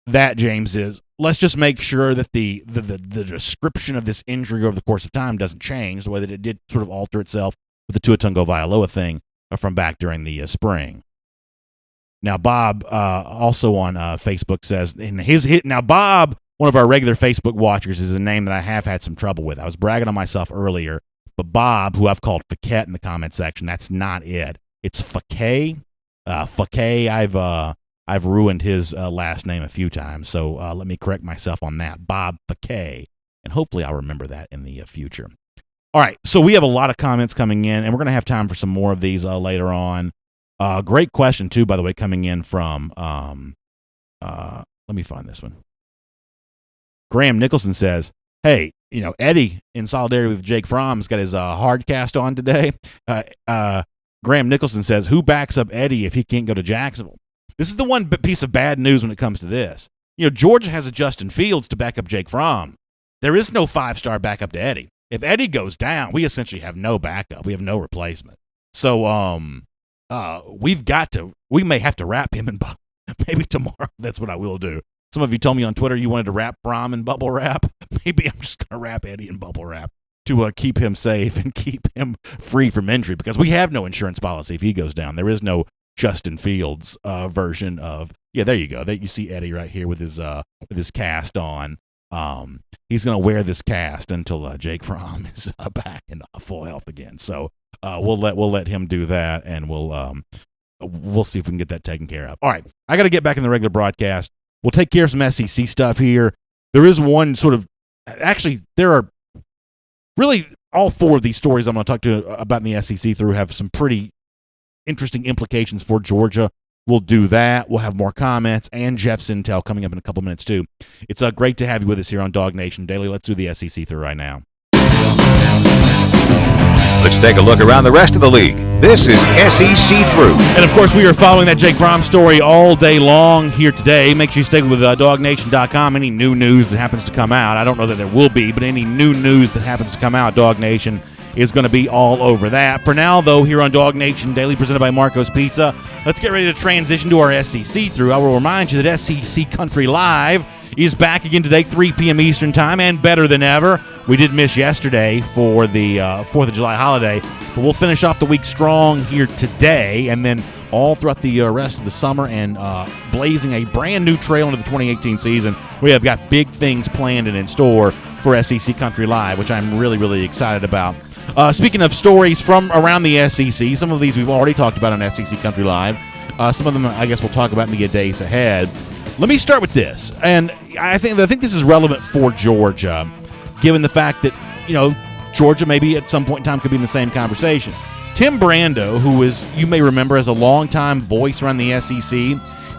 that, James, is let's just make sure that the description of this injury over the course of time doesn't change the way that it did sort of alter itself with the Tua Tagovailoa thing from back during the spring. Now, Bob also on Facebook says, now Bob, one of our regular Facebook watchers, is a name that I have had some trouble with. I was bragging on myself earlier, but Bob, who I've called Faquette in the comment section, that's not it. It's Faquet. Faquet, I've ruined his last name a few times, so let me correct myself on that. Bob Faquet, and hopefully I'll remember that in the future. All right, so we have a lot of comments coming in, and we're going to have time for some more of these later on. Great question, too, by the way, coming in from, let me find this one. Graham Nicholson says, hey, Eddie, in solidarity with Jake Fromm, has got his hard cast on today. Graham Nicholson says, who backs up Eddie if he can't go to Jacksonville? This is the one piece of bad news when it comes to this. Georgia has a Justin Fields to back up Jake Fromm. There is no 5-star backup to Eddie. If Eddie goes down, we essentially have no backup. We have no replacement. So we may have to wrap him in maybe tomorrow. That's what I will do. Some of you told me on Twitter you wanted to wrap Fromm in bubble wrap. Maybe I'm just going to wrap Eddie in bubble wrap to keep him safe and keep him free from injury, because we have no insurance policy if he goes down. There is no Justin Fields version of, there you go. You see Eddie right here with his cast on. He's going to wear this cast until Jake Fromm is back in full health again. So we'll let him do that, and we'll see if we can get that taken care of. All right, I got to get back in the regular broadcast. We'll take care of some SEC stuff here. There is one actually, there are really all four of these stories I'm going to talk to about in the SEC through have some pretty interesting implications for Georgia. We'll do that. We'll have more comments and Jeff Sentell coming up in a couple minutes too. It's great to have you with us here on DawgNation Daily. Let's do the SEC through right now. Let's take a look around the rest of the league. This is SEC Through. And, of course, we are following that Jake Fromm story all day long here today. Make sure you stick with DawgNation.com. Any new news that happens to come out, I don't know that there will be, but any new news that happens to come out, DawgNation is going to be all over that. For now, though, here on DawgNation Daily, presented by Marco's Pizza, let's get ready to transition to our SEC Through. I will remind you that SEC Country Live is back again today, 3 p.m. Eastern Time, and better than ever. We did miss yesterday for the 4th of July holiday, but we'll finish off the week strong here today, and then all throughout the rest of the summer and blazing a brand new trail into the 2018 season. We have got big things planned and in store for SEC Country Live, which I'm really, really excited about. Speaking of stories from around the SEC, some of these we've already talked about on SEC Country Live. Some of them I guess we'll talk about in the days ahead. Let me start with this, and I think this is relevant for Georgia, given the fact that, Georgia maybe at some point in time could be in the same conversation. Tim Brando, who is, you may remember, as a longtime voice around the SEC,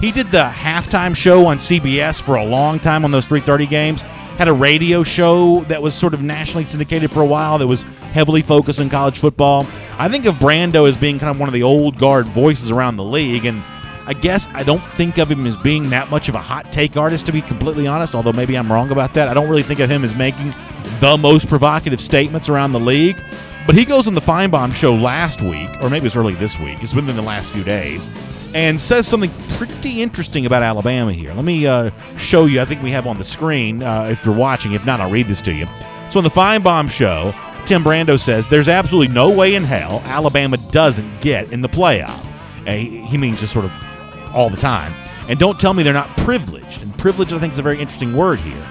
he did the halftime show on CBS for a long time on those 3:30 games, had a radio show that was sort of nationally syndicated for a while that was heavily focused on college football. I think of Brando as being kind of one of the old guard voices around the league, and I guess I don't think of him as being that much of a hot take artist, to be completely honest, although maybe I'm wrong about that. I don't really think of him as making the most provocative statements around the league. But he goes on the Feinbaum show last week, or maybe it's early this week, it's within the last few days, and says something pretty interesting about Alabama here. Let me show you. I think we have on the screen if you're watching. If not, I'll read this to you. So on the Feinbaum show, Tim Brando says, there's absolutely no way in hell Alabama doesn't get in the playoff. He means just sort of all the time. And don't tell me they're not privileged. And privileged, I think, is a very interesting word here.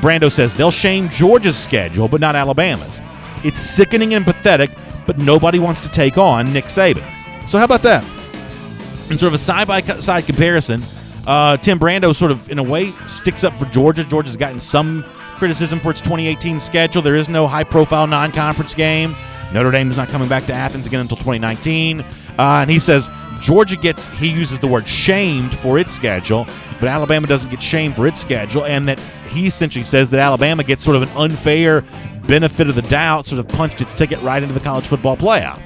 Brando says they'll shame Georgia's schedule, but not Alabama's. It's sickening and pathetic, but nobody wants to take on Nick Saban. So how about that? In sort of a side-by-side comparison, Tim Brando sort of, in a way, sticks up for Georgia. Georgia's gotten some criticism for its 2018 schedule. There is no high-profile non-conference game. Notre Dame is not coming back to Athens again until 2019. And he says Georgia he uses the word shamed for its schedule, but Alabama doesn't get shamed for its schedule, and that he essentially says that Alabama gets sort of an unfair benefit of the doubt, sort of punched its ticket right into the college football playoff.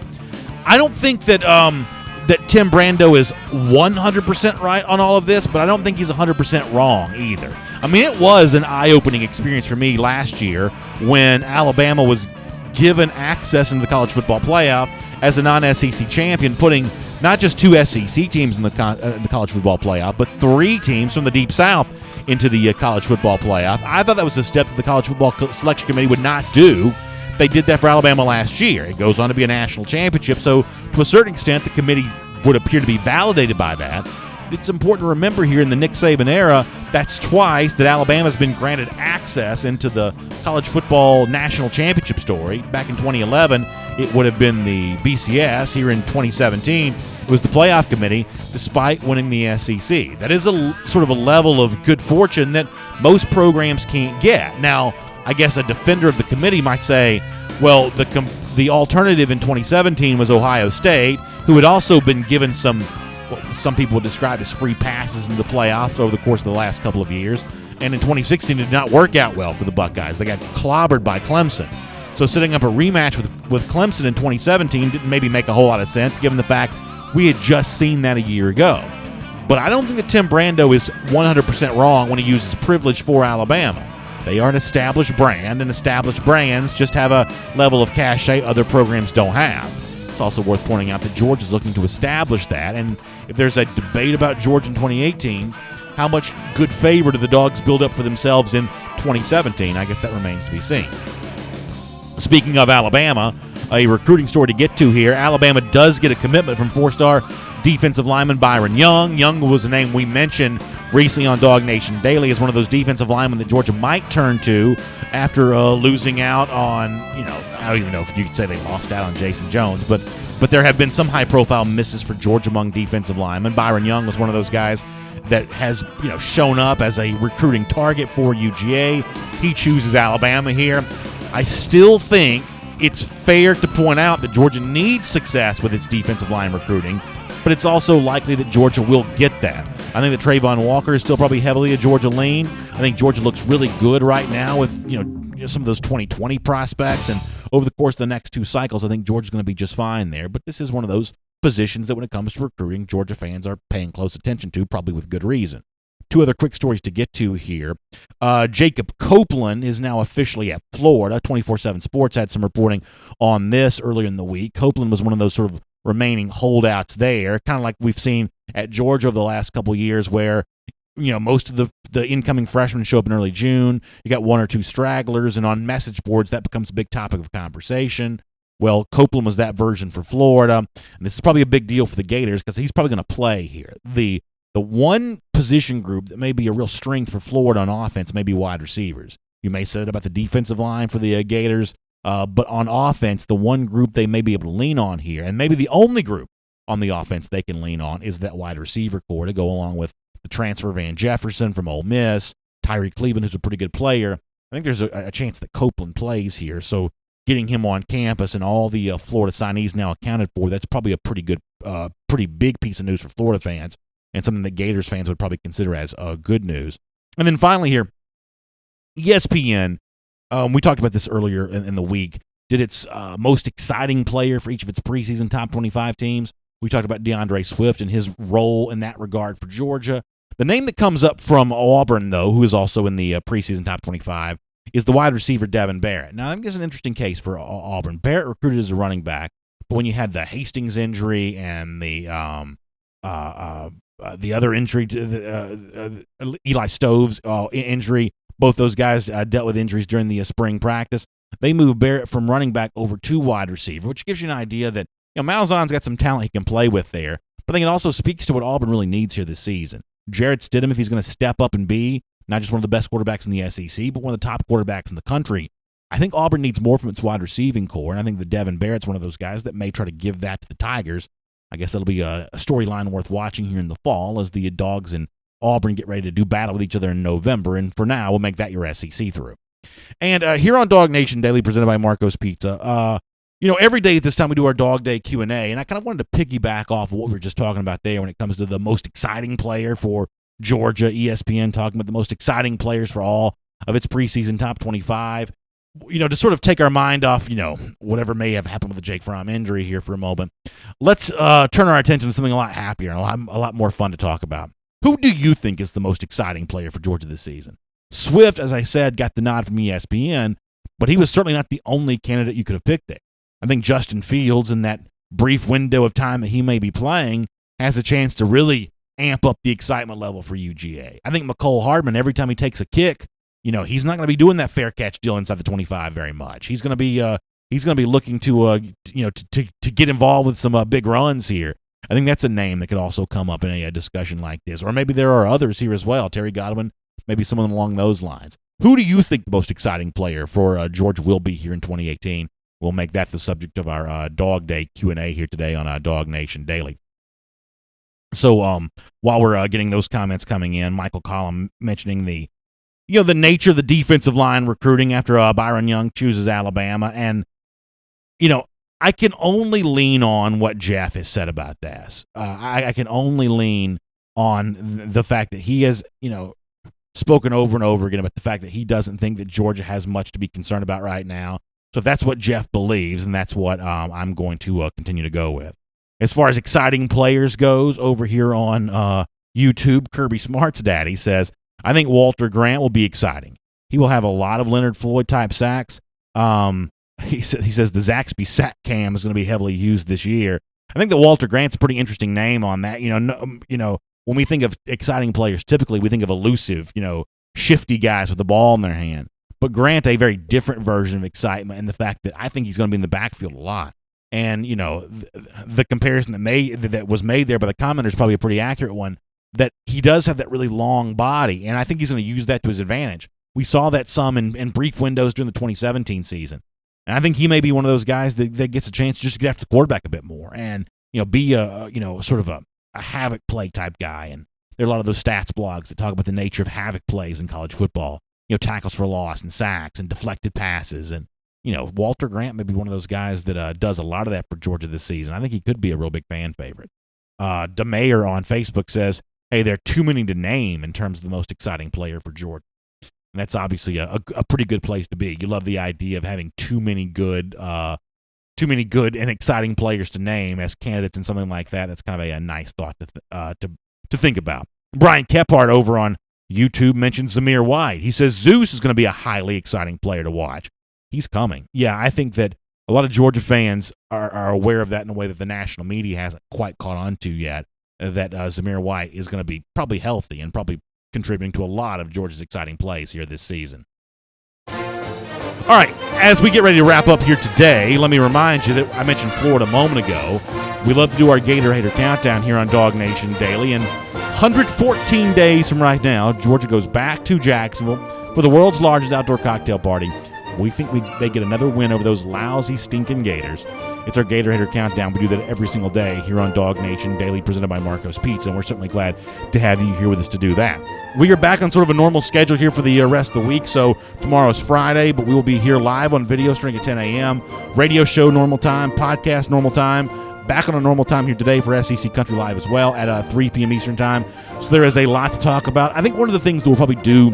I don't think that that Tim Brando is 100% right on all of this, but I don't think he's 100% wrong either. I mean, it was an eye-opening experience for me last year when Alabama was given access into the college football playoff as a non-SEC champion, putting not just 2 SEC teams in the college football playoff, but 3 teams from the Deep South into the college football playoff. I thought that was a step that the College Football Selection Committee would not do. They did that for Alabama last year. It goes on to be a national championship, so to a certain extent, the committee would appear to be validated by that. It's important to remember here in the Nick Saban era, that's twice that Alabama's been granted access into the college football national championship story. Back in 2011, it would have been the BCS. Here in 2017, it was the playoff committee, despite winning the SEC. That is a sort of a level of good fortune that most programs can't get. Now, I guess a defender of the committee might say, well, the alternative in 2017 was Ohio State, who had also been given what some people would describe as free passes into the playoffs over the course of the last couple of years. And in 2016, it did not work out well for the Buckeyes. They got clobbered by Clemson. So setting up a rematch with Clemson in 2017 didn't maybe make a whole lot of sense, given the fact we had just seen that a year ago. But I don't think that Tim Brando is 100% wrong when he uses privilege for Alabama. They are an established brand, and established brands just have a level of cachet other programs don't have. It's also worth pointing out that Georgia is looking to establish that, and if there's a debate about Georgia in 2018, how much good favor do the Dogs build up for themselves in 2017? I guess that remains to be seen. Speaking of Alabama, a recruiting story to get to here. Alabama does get a commitment from 4-star defensive lineman Byron Young. Young was a name we mentioned recently on DawgNation Daily as one of those defensive linemen that Georgia might turn to after losing out on, I don't even know if you could say they lost out on Jason Jones, but there have been some high-profile misses for Georgia among defensive linemen. Byron Young was one of those guys that has shown up as a recruiting target for UGA. He chooses Alabama here. I still think it's fair to point out that Georgia needs success with its defensive line recruiting, but it's also likely that Georgia will get that. I think that Trayvon Walker is still probably heavily a Georgia lean. I think Georgia looks really good right now with some of those 2020 prospects, and over the course of the next 2 cycles, I think Georgia's going to be just fine there. But this is one of those positions that when it comes to recruiting, Georgia fans are paying close attention to, probably with good reason. 2 other quick stories to get to here. Jacob Copeland is now officially at Florida. 24/7 Sports had some reporting on this earlier in the week. Copeland was one of those sort of remaining holdouts there, kind of like we've seen at Georgia over the last couple of years where, most of the incoming freshmen show up in early June. You got 1 or 2 stragglers, and on message boards, that becomes a big topic of conversation. Well, Copeland was that version for Florida, and this is probably a big deal for the Gators because he's probably going to play here. The one position group that may be a real strength for Florida on offense may be wide receivers. You may say that about the defensive line for the Gators, but on offense, the one group they may be able to lean on here, and maybe the only group on the offense they can lean on, is that wide receiver core to go along with the transfer Van Jefferson from Ole Miss, Tyree Cleveland, who's a pretty good player. I think there's a chance that Copeland plays here, so getting him on campus and all the Florida signees now accounted for, that's probably a pretty big piece of news for Florida fans, and something that Gators fans would probably consider as good news. And then finally here, ESPN, we talked about this earlier in the week, did its most exciting player for each of its preseason top 25 teams. We talked about DeAndre Swift and his role in that regard for Georgia. The name that comes up from Auburn, though, who is also in the preseason top 25, is the wide receiver Devin Barrett. Now, I think this is an interesting case for Auburn. Barrett recruited as a running back, but when you had the Hastings injury and the other injury, Eli Stove's injury, both those guys dealt with injuries during the spring practice. They moved Barrett from running back over to wide receiver, which gives you an idea that Malzahn's got some talent he can play with there, but I think it also speaks to what Auburn really needs here this season. Jarrett Stidham, if he's going to step up and be not just one of the best quarterbacks in the SEC, but one of the top quarterbacks in the country, I think Auburn needs more from its wide receiving core, and I think that Devin Barrett's one of those guys that may try to give that to the Tigers. I guess that'll be a storyline worth watching here in the fall as the Dogs and Auburn get ready to do battle with each other in November, and for now, we'll make that your SEC through. And here on DawgNation Daily, presented by Marco's Pizza, every day at this time we do our Dog Day Q&A, and I kind of wanted to piggyback off of what we were just talking about there when it comes to the most exciting player for Georgia, ESPN talking about the most exciting players for all of its preseason top 25. To sort of take our mind off, whatever may have happened with the Jake Fromm injury here for a moment, let's turn our attention to something a lot happier and a lot more fun to talk about. Who do you think is the most exciting player for Georgia this season? Swift, as I said, got the nod from ESPN, but he was certainly not the only candidate you could have picked there. I think Justin Fields, in that brief window of time that he may be playing, has a chance to really amp up the excitement level for UGA. I think McCole Hardman, every time he takes a kick, he's not going to be doing that fair catch deal inside the 25 very much. He's going to be looking to get involved with some big runs here. I think that's a name that could also come up in a discussion like this, or maybe there are others here as well. Terry Godwin, maybe someone along those lines. Who do you think the most exciting player for Georgia will be here in 2018? We'll make that the subject of our Dog Day Q&A here today on DawgNation Daily. So while we're getting those comments coming in, Michael Collum mentioning the nature of the defensive line recruiting after Byron Young chooses Alabama. And, I can only lean on what Jeff has said about this. I can only lean on the fact that he has, spoken over and over again about the fact that he doesn't think that Georgia has much to be concerned about right now. So if that's what Jeff believes, and that's what I'm going to continue to go with. As far as exciting players goes, over here on YouTube, Kirby Smart's daddy says, I think Walter Grant will be exciting. He will have a lot of Leonard Floyd-type sacks. He says the Zaxby sack cam is going to be heavily used this year. I think that Walter Grant's a pretty interesting name on that. When we think of exciting players, typically we think of elusive, shifty guys with the ball in their hand. But Grant, a very different version of excitement, and the fact that I think he's going to be in the backfield a lot. And, the comparison that was made there by the commenter is probably a pretty accurate one, that he does have that really long body, and I think he's going to use that to his advantage. We saw that some in brief windows during the 2017 season. And I think he may be one of those guys that gets a chance just to get after the quarterback a bit more and, be sort of a havoc play type guy. And there are a lot of those stats blogs that talk about the nature of havoc plays in college football. Tackles for loss and sacks and deflected passes. And, Walter Grant may be one of those guys that does a lot of that for Georgia this season. I think he could be a real big fan favorite. DeMayer on Facebook says, hey, there are too many to name in terms of the most exciting player for Georgia. And that's obviously a pretty good place to be. You love the idea of having too many good and exciting players to name as candidates in something like that. That's kind of a nice thought to think about. Brian Kephart over on YouTube mentions Zamir White. He says Zeus is going to be a highly exciting player to watch. He's coming. Yeah, I think that a lot of Georgia fans are aware of that in a way that the national media hasn't quite caught on to yet, that Zamir White is going to be probably healthy and probably contributing to a lot of Georgia's exciting plays here this season. All right, as we get ready to wrap up here today, let me remind you that I mentioned Florida a moment ago. We love to do our Gator Hater Countdown here on DawgNation Daily, and 114 days from right now, Georgia goes back to Jacksonville for the world's largest outdoor cocktail party. We think they get another win over those lousy, stinking Gators. It's our Gator Hater Countdown. We do that every single day here on DawgNation Daily, presented by Marco's Pizza, and we're certainly glad to have you here with us to do that. We are back on sort of a normal schedule here for the rest of the week, so tomorrow's Friday, but we will be here live on video streaming at 10 a.m., radio show normal time, podcast normal time, back on a normal time here today for SEC Country Live as well at 3 p.m. Eastern time. So there is a lot to talk about. I think one of the things that we'll probably do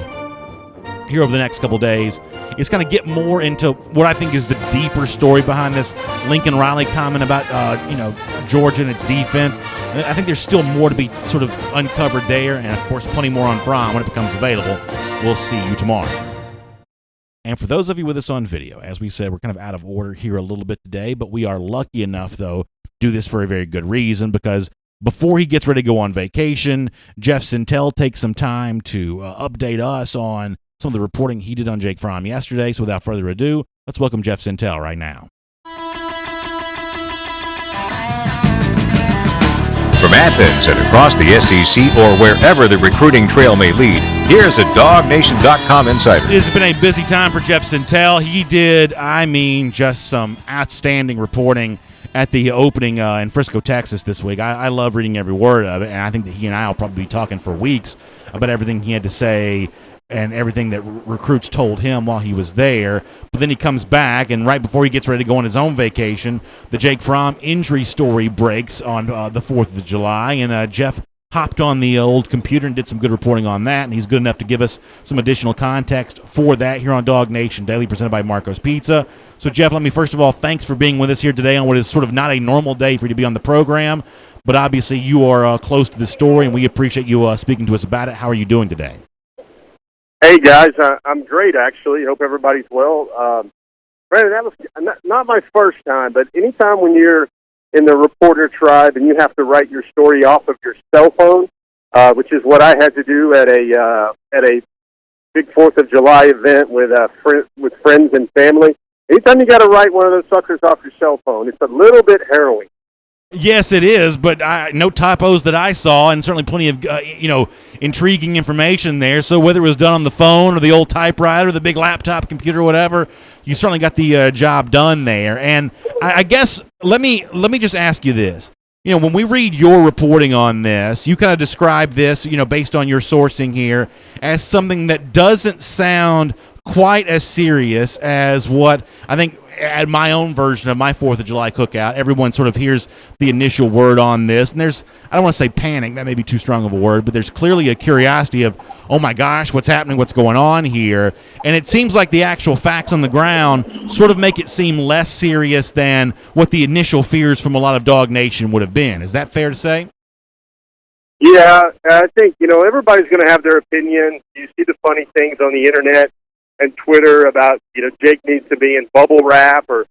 here over the next couple days is kind of get more into what I think is the deeper story behind this Lincoln Riley comment about Georgia and its defense. I think there's still more to be sort of uncovered there, and of course plenty more on Fromm when it becomes available. We'll see you tomorrow. And for those of you with us on video, as we said, we're kind of out of order here a little bit today, but we are lucky enough, though, to do this for a very good reason, because before he gets ready to go on vacation, Jeff Sentell takes some time to update us on some of the reporting he did on Jake Fromm yesterday. So without further ado, let's welcome Jeff Sentell right now. From Athens and across the SEC or wherever the recruiting trail may lead, here's a DawgNation.com insider. It has been a busy time for Jeff Sentell. He did, just some outstanding reporting at the opening in Frisco, Texas this week. I love reading every word of it, and I think that he and I will probably be talking for weeks about everything he had to say and everything that recruits told him while he was there. But then he comes back, and right before he gets ready to go on his own vacation, the Jake Fromm injury story breaks on the 4th of July, and Jeff hopped on the old computer and did some good reporting on that, and he's good enough to give us some additional context for that here on DawgNation Daily, presented by Marco's Pizza. So, Jeff, let me first of all, thanks for being with us here today on what is sort of not a normal day for you to be on the program, but obviously you are close to the story, and we appreciate you speaking to us about it. How are you doing today? Hey, guys. I'm great, actually. Hope everybody's well. Brandon, that was not my first time, but anytime when you're in the reporter tribe and you have to write your story off of your cell phone, which is what I had to do at a big 4th of July event with friends and family. Anytime you got to write one of those suckers off your cell phone, it's a little bit harrowing. Yes, it is, but no typos that I saw, and certainly plenty of intriguing information there. So whether it was done on the phone or the old typewriter, the big laptop computer, whatever, you certainly got the job done there. And I guess let me just ask you this: when we read your reporting on this, you kind of describe this, based on your sourcing here, as something that doesn't sound quite as serious as what I think at my own version of my 4th of July cookout, everyone sort of hears the initial word on this, and there's, I don't want to say panic, that may be too strong of a word, but there's clearly a curiosity of, oh my gosh, what's happening, what's going on here, and it seems like the actual facts on the ground sort of make it seem less serious than what the initial fears from a lot of DawgNation would have been. Is that fair to say? Yeah, I think, everybody's going to have their opinion. You see the funny things on the internet and Twitter about, Jake needs to be in bubble wrap, or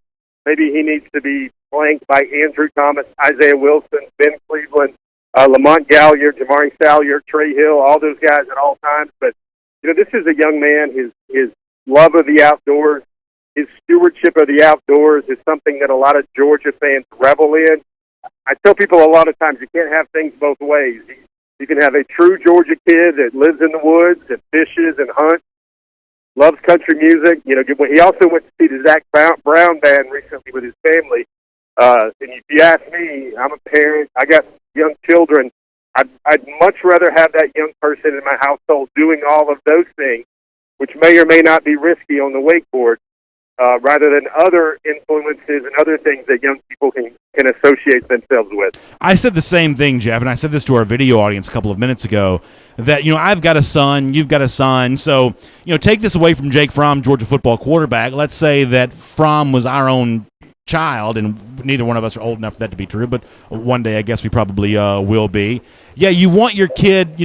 maybe he needs to be flanked by Andrew Thomas, Isaiah Wilson, Ben Cleveland, Lamont Galliard, Jamari Salyer, Trey Hill, all those guys at all times. But, this is a young man. His love of the outdoors, his stewardship of the outdoors is something that a lot of Georgia fans revel in. I tell people a lot of times you can't have things both ways. You can have a true Georgia kid that lives in the woods and fishes and hunts, loves country music. He also went to see the Zach Brown band recently with his family. And if you ask me, I'm a parent. I got young children. I'd much rather have that young person in my household doing all of those things, which may or may not be risky on the wakeboard, rather than other influences and other things that young people can associate themselves with. I said the same thing, Jeff, and I said this to our video audience a couple of minutes ago, that, I've got a son, you've got a son, so, take this away from Jake Fromm, Georgia football quarterback. Let's say that Fromm was our own child, and neither one of us are old enough for that to be true, but one day I guess we probably will be. Yeah, you want your kid,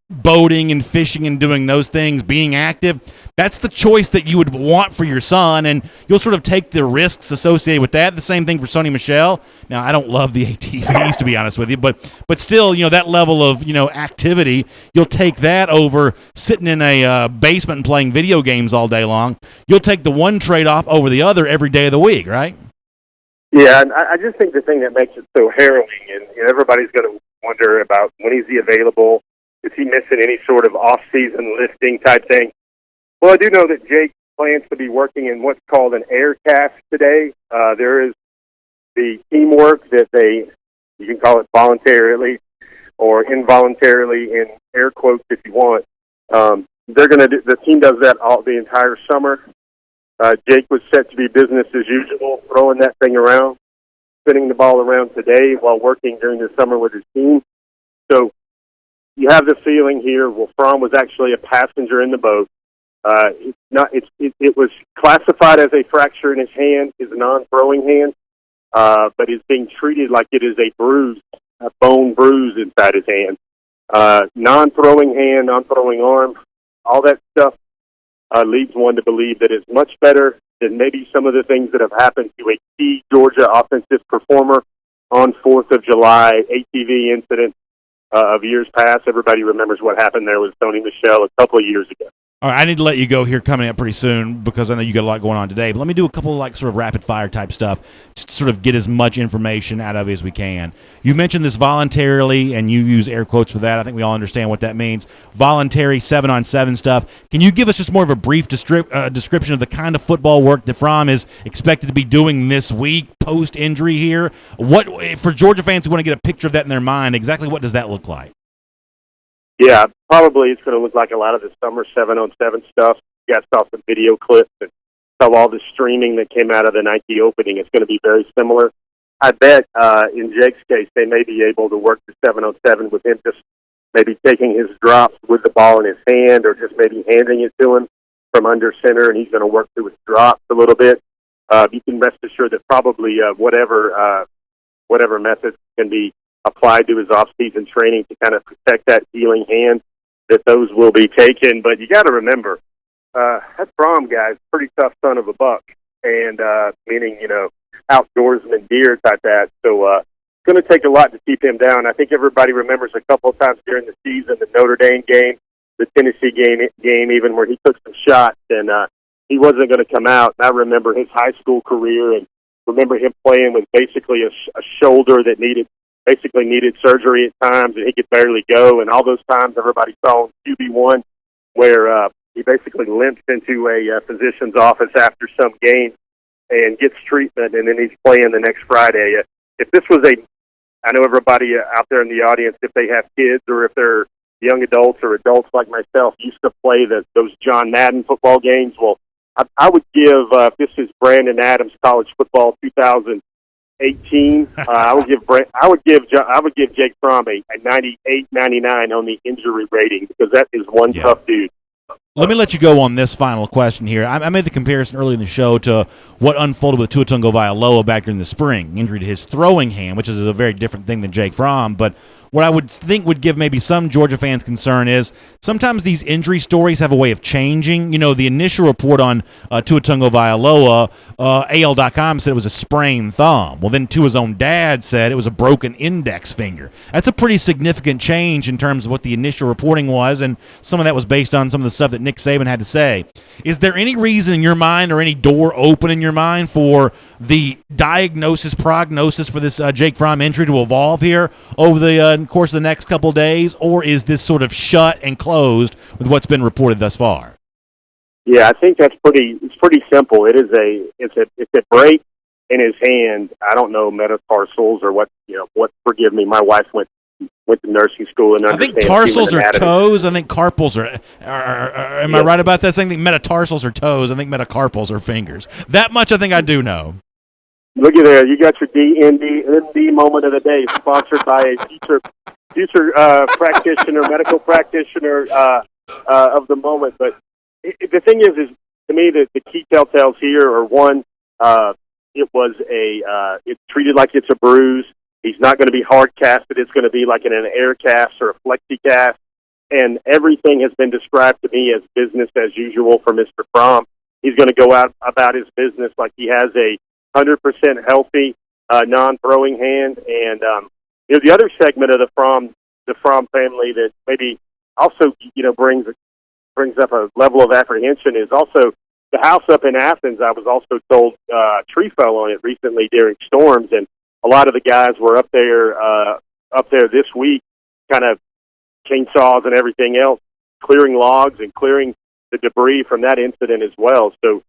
boating and fishing and doing those things, being active. That's the choice that you would want for your son, and you'll sort of take the risks associated with that. The same thing for Sony Michel. Now, I don't love the ATVs, to be honest with you, but still, that level of, activity, you'll take that over sitting in a basement and playing video games all day long. You'll take the one trade-off over the other every day of the week, right? Yeah, and I just think the thing that makes it so harrowing, and everybody's going to wonder about when is he available. Is he missing any sort of off-season lifting type thing? Well, I do know that Jake plans to be working in what's called an air cast today. There is the teamwork that you can call it voluntarily or involuntarily in air quotes if you want. The team does that the entire summer. Jake was set to be business as usual, throwing that thing around, spinning the ball around today while working during the summer with his team. So you have the feeling here, Fromm was actually a passenger in the boat. It was classified as a fracture in his hand, his non-throwing hand, but is being treated like it is a bone bruise inside his hand. Non-throwing hand, non-throwing arm, all that stuff leads one to believe that it's much better than maybe some of the things that have happened to a key Georgia offensive performer on 4th of July, ATV incident of years past. Everybody remembers what happened there with Sony Michel a couple of years ago. All right, I need to let you go here coming up pretty soon because I know you got a lot going on today. But let me do a couple of sort of rapid fire type stuff just to sort of get as much information out of you as we can. You mentioned this voluntarily, and you use air quotes for that. I think we all understand what that means. Voluntary 7-on-7 stuff. Can you give us just more of a brief description of the kind of football work that Fromm is expected to be doing this week post-injury here? What, for Georgia fans who want to get a picture of that in their mind, exactly what does that look like? Yeah, probably it's going to look like a lot of the summer 7-on-7 stuff. You guys saw some video clips and saw all the streaming that came out of the Nike opening. It's going to be very similar. I bet in Jake's case, they may be able to work the 7-on-7 with him just maybe taking his drops with the ball in his hand or just maybe handing it to him from under center, and he's going to work through his drops a little bit. You can rest assured that probably whatever methods can be applied to his off-season training to kind of protect that healing hand, that those will be taken. But you got to remember, that Fromm guy is a pretty tough son of a buck, and meaning, outdoorsman deer type that. So it's going to take a lot to keep him down. I think everybody remembers a couple of times during the season, the Notre Dame game, the Tennessee game even, where he took some shots, and he wasn't going to come out. And I remember his high school career and remember him playing with basically a shoulder that needed surgery at times, and he could barely go. And all those times everybody saw QB1 where he basically limps into a physician's office after some game and gets treatment, and then he's playing the next Friday. If this was I know everybody out there in the audience, if they have kids or if they're young adults or adults like myself, used to play those John Madden football games. Well, I would give, if this is Brandon Adams College Football 2018, I would give Jake Fromm a 98, 99 on the injury rating, because that is one tough dude. Let me let you go on this final question here. I made the comparison earlier in the show to what unfolded with Tua Tagovailoa back during the spring, injury to his throwing hand, which is a very different thing than Jake Fromm. But what I would think would give maybe some Georgia fans concern is sometimes these injury stories have a way of changing. The initial report on Tua Tagovailoa, AL.com said it was a sprained thumb. Well, then Tua's own dad said it was a broken index finger. That's a pretty significant change in terms of what the initial reporting was, and some of that was based on some of the stuff that Nick Saban had to say. Is there any reason in your mind or any door open in your mind for the prognosis for this Jake Fromm injury to evolve here over the course of the next couple of days, or is this sort of shut and closed with what's been reported thus far? Yeah, I think it's pretty simple. It's a break in his hand. I don't know metatarsals or what. Forgive me. My wife went to nursing school and I think tarsals are toes. I think carpals are. Am I right about that? I think metatarsals are toes. I think metacarpals are fingers. That much I think I do know. Look at there. You got your DND moment of the day, sponsored by a future practitioner, medical practitioner of the moment. But the thing is to me, the key telltales here are, one, it's treated like it's a bruise. He's not going to be hard casted. It's going to be like in an air cast or a flexi cast. And everything has been described to me as business as usual for Mr. Fromm. He's going to go out about his business like he has a 100% healthy, non-throwing hand. And the other segment of the Fromm family that maybe also brings up a level of apprehension is also the house up in Athens. I was also told tree fell on it recently during storms, and a lot of the guys were up there this week, kind of chainsaws and everything else, clearing logs and clearing the debris from that incident as well. So,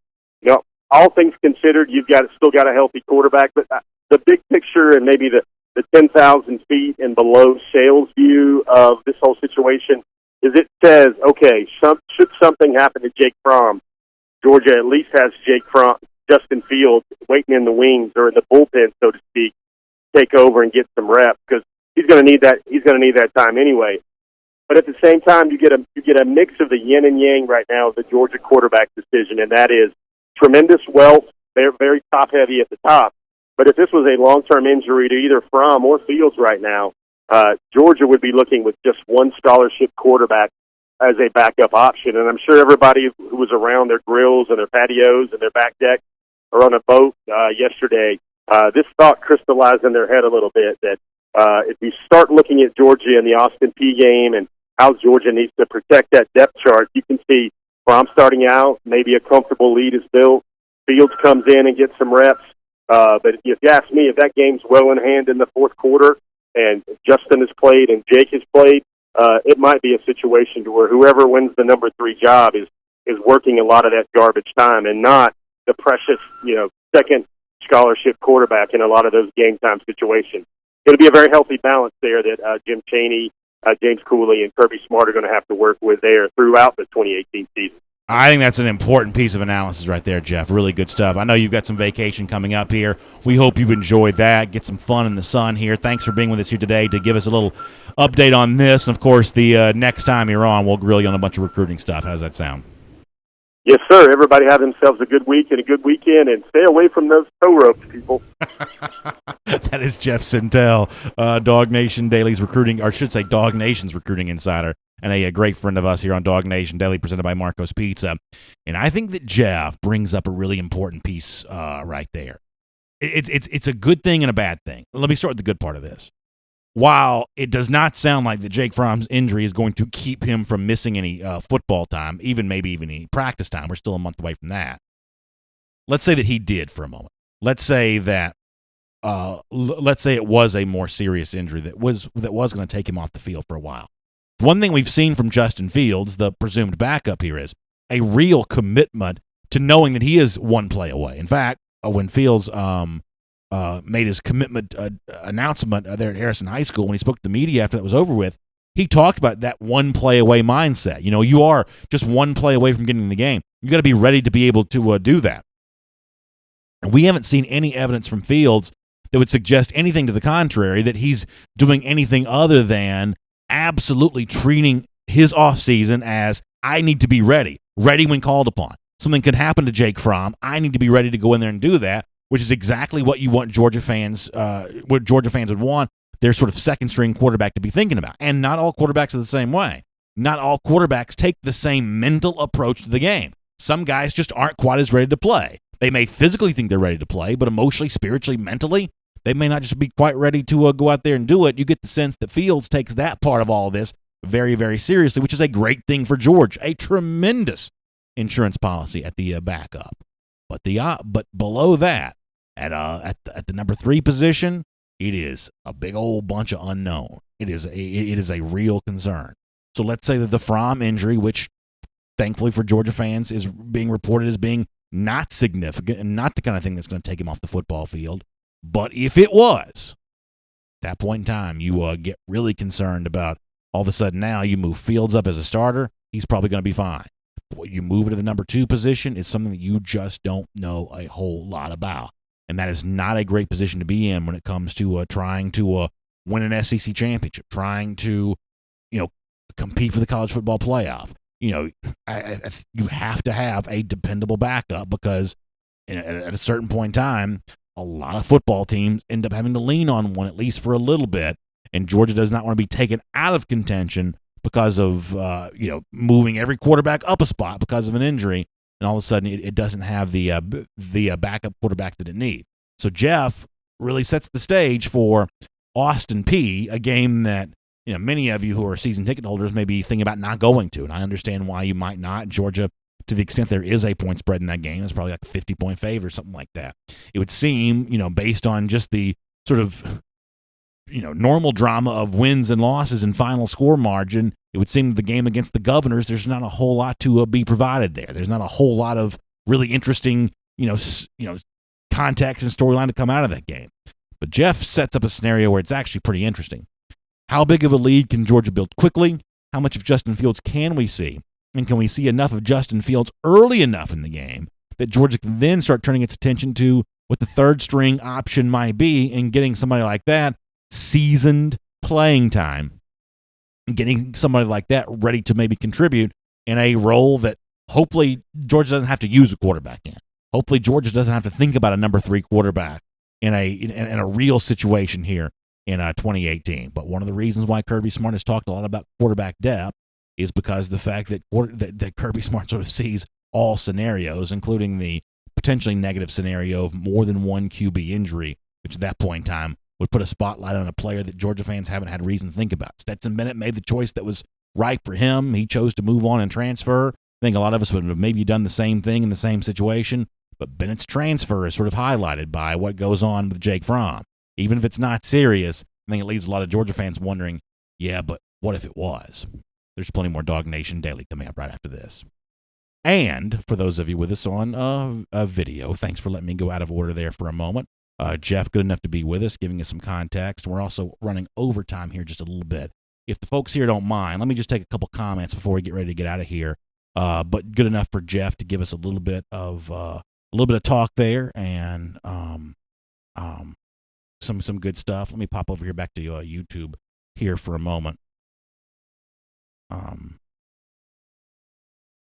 all things considered, you've still got a healthy quarterback, but the big picture and maybe the 10,000 feet and below sales view of this whole situation is it says, okay, should something happen to Jake Fromm, Georgia at least has Jake Fromm, Justin Fields waiting in the wings or in the bullpen, so to speak, take over and get some reps, because he's going to need that. He's going to need that time anyway. But at the same time, you get a mix of the yin and yang right now of the Georgia quarterback decision, and that is tremendous wealth. They're very top heavy at the top. But if this was a long-term injury to either Fromm or Fields right now, Georgia would be looking with just one scholarship quarterback as a backup option. And I'm sure everybody who was around their grills and their patios and their back deck or on a boat yesterday, this thought crystallized in their head a little bit that if you start looking at Georgia in the Austin Peay game and how Georgia needs to protect that depth chart, you can see Fromm starting out, maybe a comfortable lead is built. Fields comes in and gets some reps. But if you ask me, if that game's well in hand in the fourth quarter and Justin has played and Jake has played, it might be a situation to where whoever wins the number 3 job is working a lot of that garbage time and not the precious, second scholarship quarterback in a lot of those game time situations. Going to be a very healthy balance there that Jim Chaney James Cooley and Kirby Smart are going to have to work with there throughout the 2018 season. I think that's an important piece of analysis right there, Jeff. Really good stuff. I know you've got some vacation coming up here. We hope you've enjoyed that. Get some fun in the sun here. Thanks for being with us here today to give us a little update on this. And, of course, the next time you're on, we'll grill you on a bunch of recruiting stuff. How does that sound? Yes, sir. Everybody have themselves a good week and a good weekend, and stay away from those tow ropes, people. That is Jeff Sentell, DawgNation Daily's recruiting, or I should say DawgNation's recruiting insider, and a great friend of us here on DawgNation Daily, presented by Marco's Pizza. And I think that Jeff brings up a really important piece right there. It's a good thing and a bad thing. Let me start with the good part of this. While it does not sound like that Jake Fromm's injury is going to keep him from missing any football time, maybe even any practice time, we're still a month away from that. Let's say that he did for a moment. Let's say that it was a more serious injury that was going to take him off the field for a while. One thing we've seen from Justin Fields, the presumed backup here, is a real commitment to knowing that he is one play away. In fact, when Fields made his commitment announcement there at Harrison High School, when he spoke to the media after that was over with, he talked about that one play away mindset. You know, you are just one play away from getting in the game. You got to be ready to be able to do that. And we haven't seen any evidence from Fields that would suggest anything to the contrary, that he's doing anything other than absolutely treating his offseason as, I need to be ready when called upon. Something could happen to Jake Fromm. I need to be ready to go in there and do that, which is exactly what you want Georgia fans, what Georgia fans would want their sort of second-string quarterback to be thinking about. And not all quarterbacks are the same way. Not all quarterbacks take the same mental approach to the game. Some guys just aren't quite as ready to play. They may physically think they're ready to play, but emotionally, spiritually, mentally, they may not just be quite ready to go out there and do it. You get the sense that Fields takes that part of all of this very, very seriously, which is a great thing for Georgia. A tremendous insurance policy at the backup. But below that, at the number 3 position, it is a big old bunch of unknown. It is a real concern. So let's say that the Fromm injury, which thankfully for Georgia fans is being reported as being not significant and not the kind of thing that's going to take him off the football field. But if it was, at that point in time, you get really concerned about all of a sudden now you move Fields up as a starter, he's probably going to be fine. But what you move to the number 2 position is something that you just don't know a whole lot about. And that is not a great position to be in when it comes to trying to win an SEC championship, trying to, compete for the college football playoff. You have to have a dependable backup because at a certain point in time, a lot of football teams end up having to lean on one, at least for a little bit. And Georgia does not want to be taken out of contention because of, moving every quarterback up a spot because of an injury. And all of a sudden, it doesn't have the backup quarterback that it needs. So Jeff really sets the stage for Austin Peay, a game that many of you who are season ticket holders may be thinking about not going to. And I understand why you might not. Georgia, to the extent there is a point spread in that game, is probably like a 50-point favorite or something like that. It would seem, based on just the sort of normal drama of wins and losses and final score margin, it would seem the game against the Governors, there's not a whole lot to be provided there. There's not a whole lot of really interesting, context and storyline to come out of that game. But Jeff sets up a scenario where it's actually pretty interesting. How big of a lead can Georgia build quickly? How much of Justin Fields can we see? And can we see enough of Justin Fields early enough in the game that Georgia can then start turning its attention to what the third string option might be and getting somebody like that seasoned playing time and getting somebody like that ready to maybe contribute in a role that hopefully Georgia doesn't have to use a quarterback in. Hopefully Georgia doesn't have to think about a number 3 quarterback in a real situation here in 2018. But one of the reasons why Kirby Smart has talked a lot about quarterback depth is because the fact that Kirby Smart sort of sees all scenarios, including the potentially negative scenario of more than one QB injury, which at that point in time would put a spotlight on a player that Georgia fans haven't had reason to think about. Stetson Bennett made the choice that was right for him. He chose to move on and transfer. I think a lot of us would have maybe done the same thing in the same situation, but Bennett's transfer is sort of highlighted by what goes on with Jake Fromm. Even if it's not serious, I think it leaves a lot of Georgia fans wondering, yeah, but what if it was? There's plenty more DawgNation Daily coming up right after this. And for those of you with us on a video, thanks for letting me go out of order there for a moment. Jeff, good enough to be with us, giving us some context. We're also running overtime here just a little bit. if the folks here don't mind, let me just take a couple comments before we get ready to get out of here. But good enough for Jeff to give us a little bit of talk there and some good stuff. Let me pop over here back to YouTube here for a moment.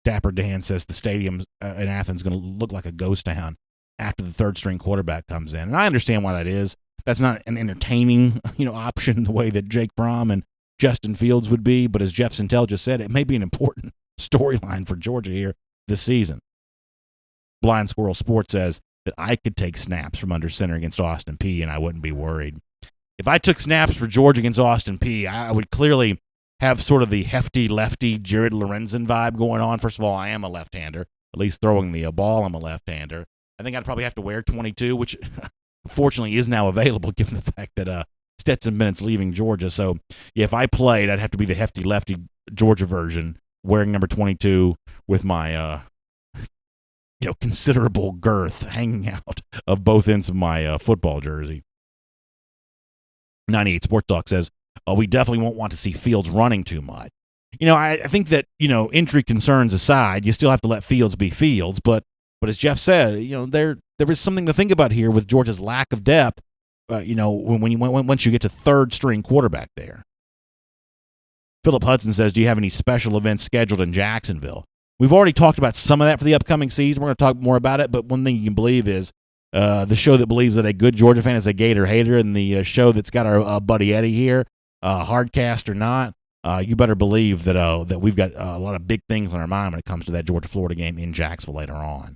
Dapper Dan says the stadium in Athens is going to look like a ghost town after the third string quarterback comes in, and I understand why that is. That's not an entertaining, option the way that Jake Fromm and Justin Fields would be, but as Jeff Sentell just said, it may be an important storyline for Georgia here this season. Blind Squirrel Sports says that I could take snaps from under center against Austin Peay and I wouldn't be worried. If I took snaps for Georgia against Austin Peay, I would clearly have sort of the hefty lefty Jared Lorenzen vibe going on. First of all, I am a left-hander. At least throwing the ball, I'm a left-hander. I think I'd probably have to wear 22, which fortunately is now available given the fact that Stetson Bennett's leaving Georgia. So, yeah, if I played, I'd have to be the hefty lefty Georgia version, wearing number 22 with my considerable girth hanging out of both ends of my football jersey. 98 Sports Talk says, we definitely won't want to see Fields running too much. I think that, injury concerns aside, you still have to let Fields be Fields. But as Jeff said, there is something to think about here with Georgia's lack of depth, once you get to third string quarterback there. Philip Hudson says, do you have any special events scheduled in Jacksonville? We've already talked about some of that for the upcoming season. We're going to talk more about it, but one thing you can believe is the show that believes that a good Georgia fan is a Gator hater, and the show that's got our buddy Eddie here, hardcast or not, you better believe that we've got a lot of big things on our mind when it comes to that Georgia-Florida game in Jacksonville later on.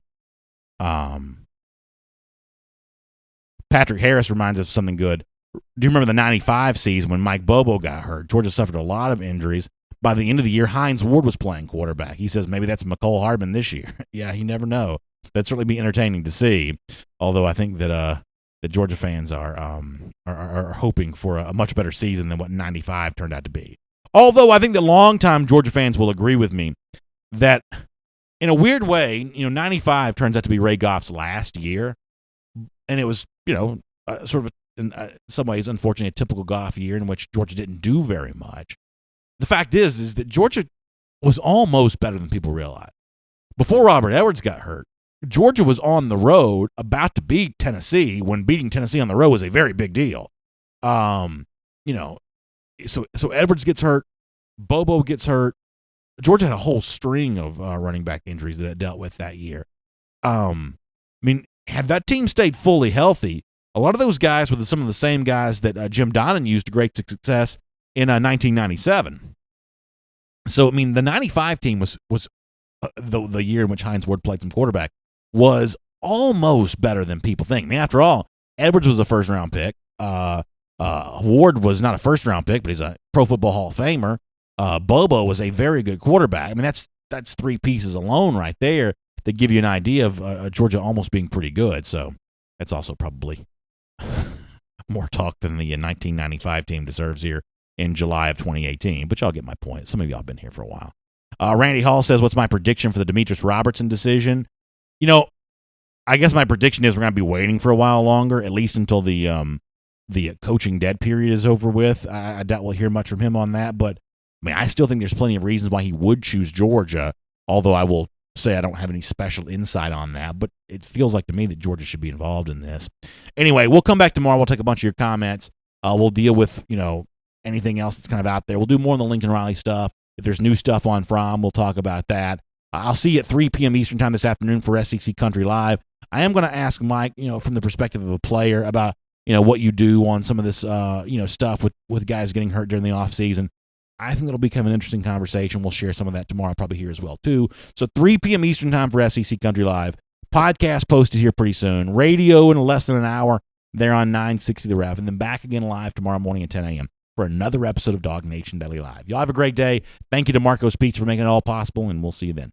Patrick Harris reminds us of something good. Do you remember the 95 season when Mike Bobo got hurt? Georgia suffered a lot of injuries. By the end of the year, Hines Ward was playing quarterback. He says maybe that's McCole Hardman this year. Yeah, you never know. That'd certainly be entertaining to see. Although I think that the Georgia fans are hoping for a much better season than what 95 turned out to be. Although I think that longtime Georgia fans will agree with me that in a weird way, 95 turns out to be Ray Goff's last year. And it was, sort of in some ways, unfortunately, a typical Goff year in which Georgia didn't do very much. The fact is that Georgia was almost better than people realize. Before Robert Edwards got hurt, Georgia was on the road about to beat Tennessee when beating Tennessee on the road was a very big deal. So Edwards gets hurt, Bobo gets hurt. Georgia had a whole string of running back injuries that it dealt with that year. Had that team stayed fully healthy, a lot of those guys were some of the same guys that Jim Donnan used to great success in 1997. So, the 95 team was the year in which Hines Ward played some quarterback, was almost better than people think. After all, Edwards was a first-round pick. Ward was not a first-round pick, but he's a Pro Football Hall of Famer. Bobo was a very good quarterback. That's three pieces alone right there that give you an idea of Georgia almost being pretty good. So that's also probably more talk than the 1995 team deserves here in July of 2018. But y'all get my point. Some of y'all have been here for a while. Randy Hall says, what's my prediction for the Demetrius Robertson decision? I guess my prediction is we're going to be waiting for a while longer, at least until the coaching dead period is over with. I doubt we'll hear much from him on that. But, I still think there's plenty of reasons why he would choose Georgia, although I will say I don't have any special insight on that, but it feels like to me that Georgia should be involved in this. Anyway, we'll come back tomorrow. We'll take a bunch of your comments. We'll deal with, anything else that's kind of out there. We'll do more on the Lincoln Riley stuff. If there's new stuff on Fromm, we'll talk about that. I'll see you at 3 p.m. Eastern time this afternoon for SEC Country Live. I am going to ask Mike, from the perspective of a player about, what you do on some of this, stuff with guys getting hurt during the offseason. I think it'll be kind of an interesting conversation. We'll share some of that tomorrow, probably here as well, too. So 3 p.m. Eastern time for SEC Country Live. Podcast posted here pretty soon. Radio in less than an hour there on 960 The Ref. And then back again live tomorrow morning at 10 a.m. for another episode of DawgNation Daily Live. Y'all have a great day. Thank you to Marco's Pizza for making it all possible, and we'll see you then.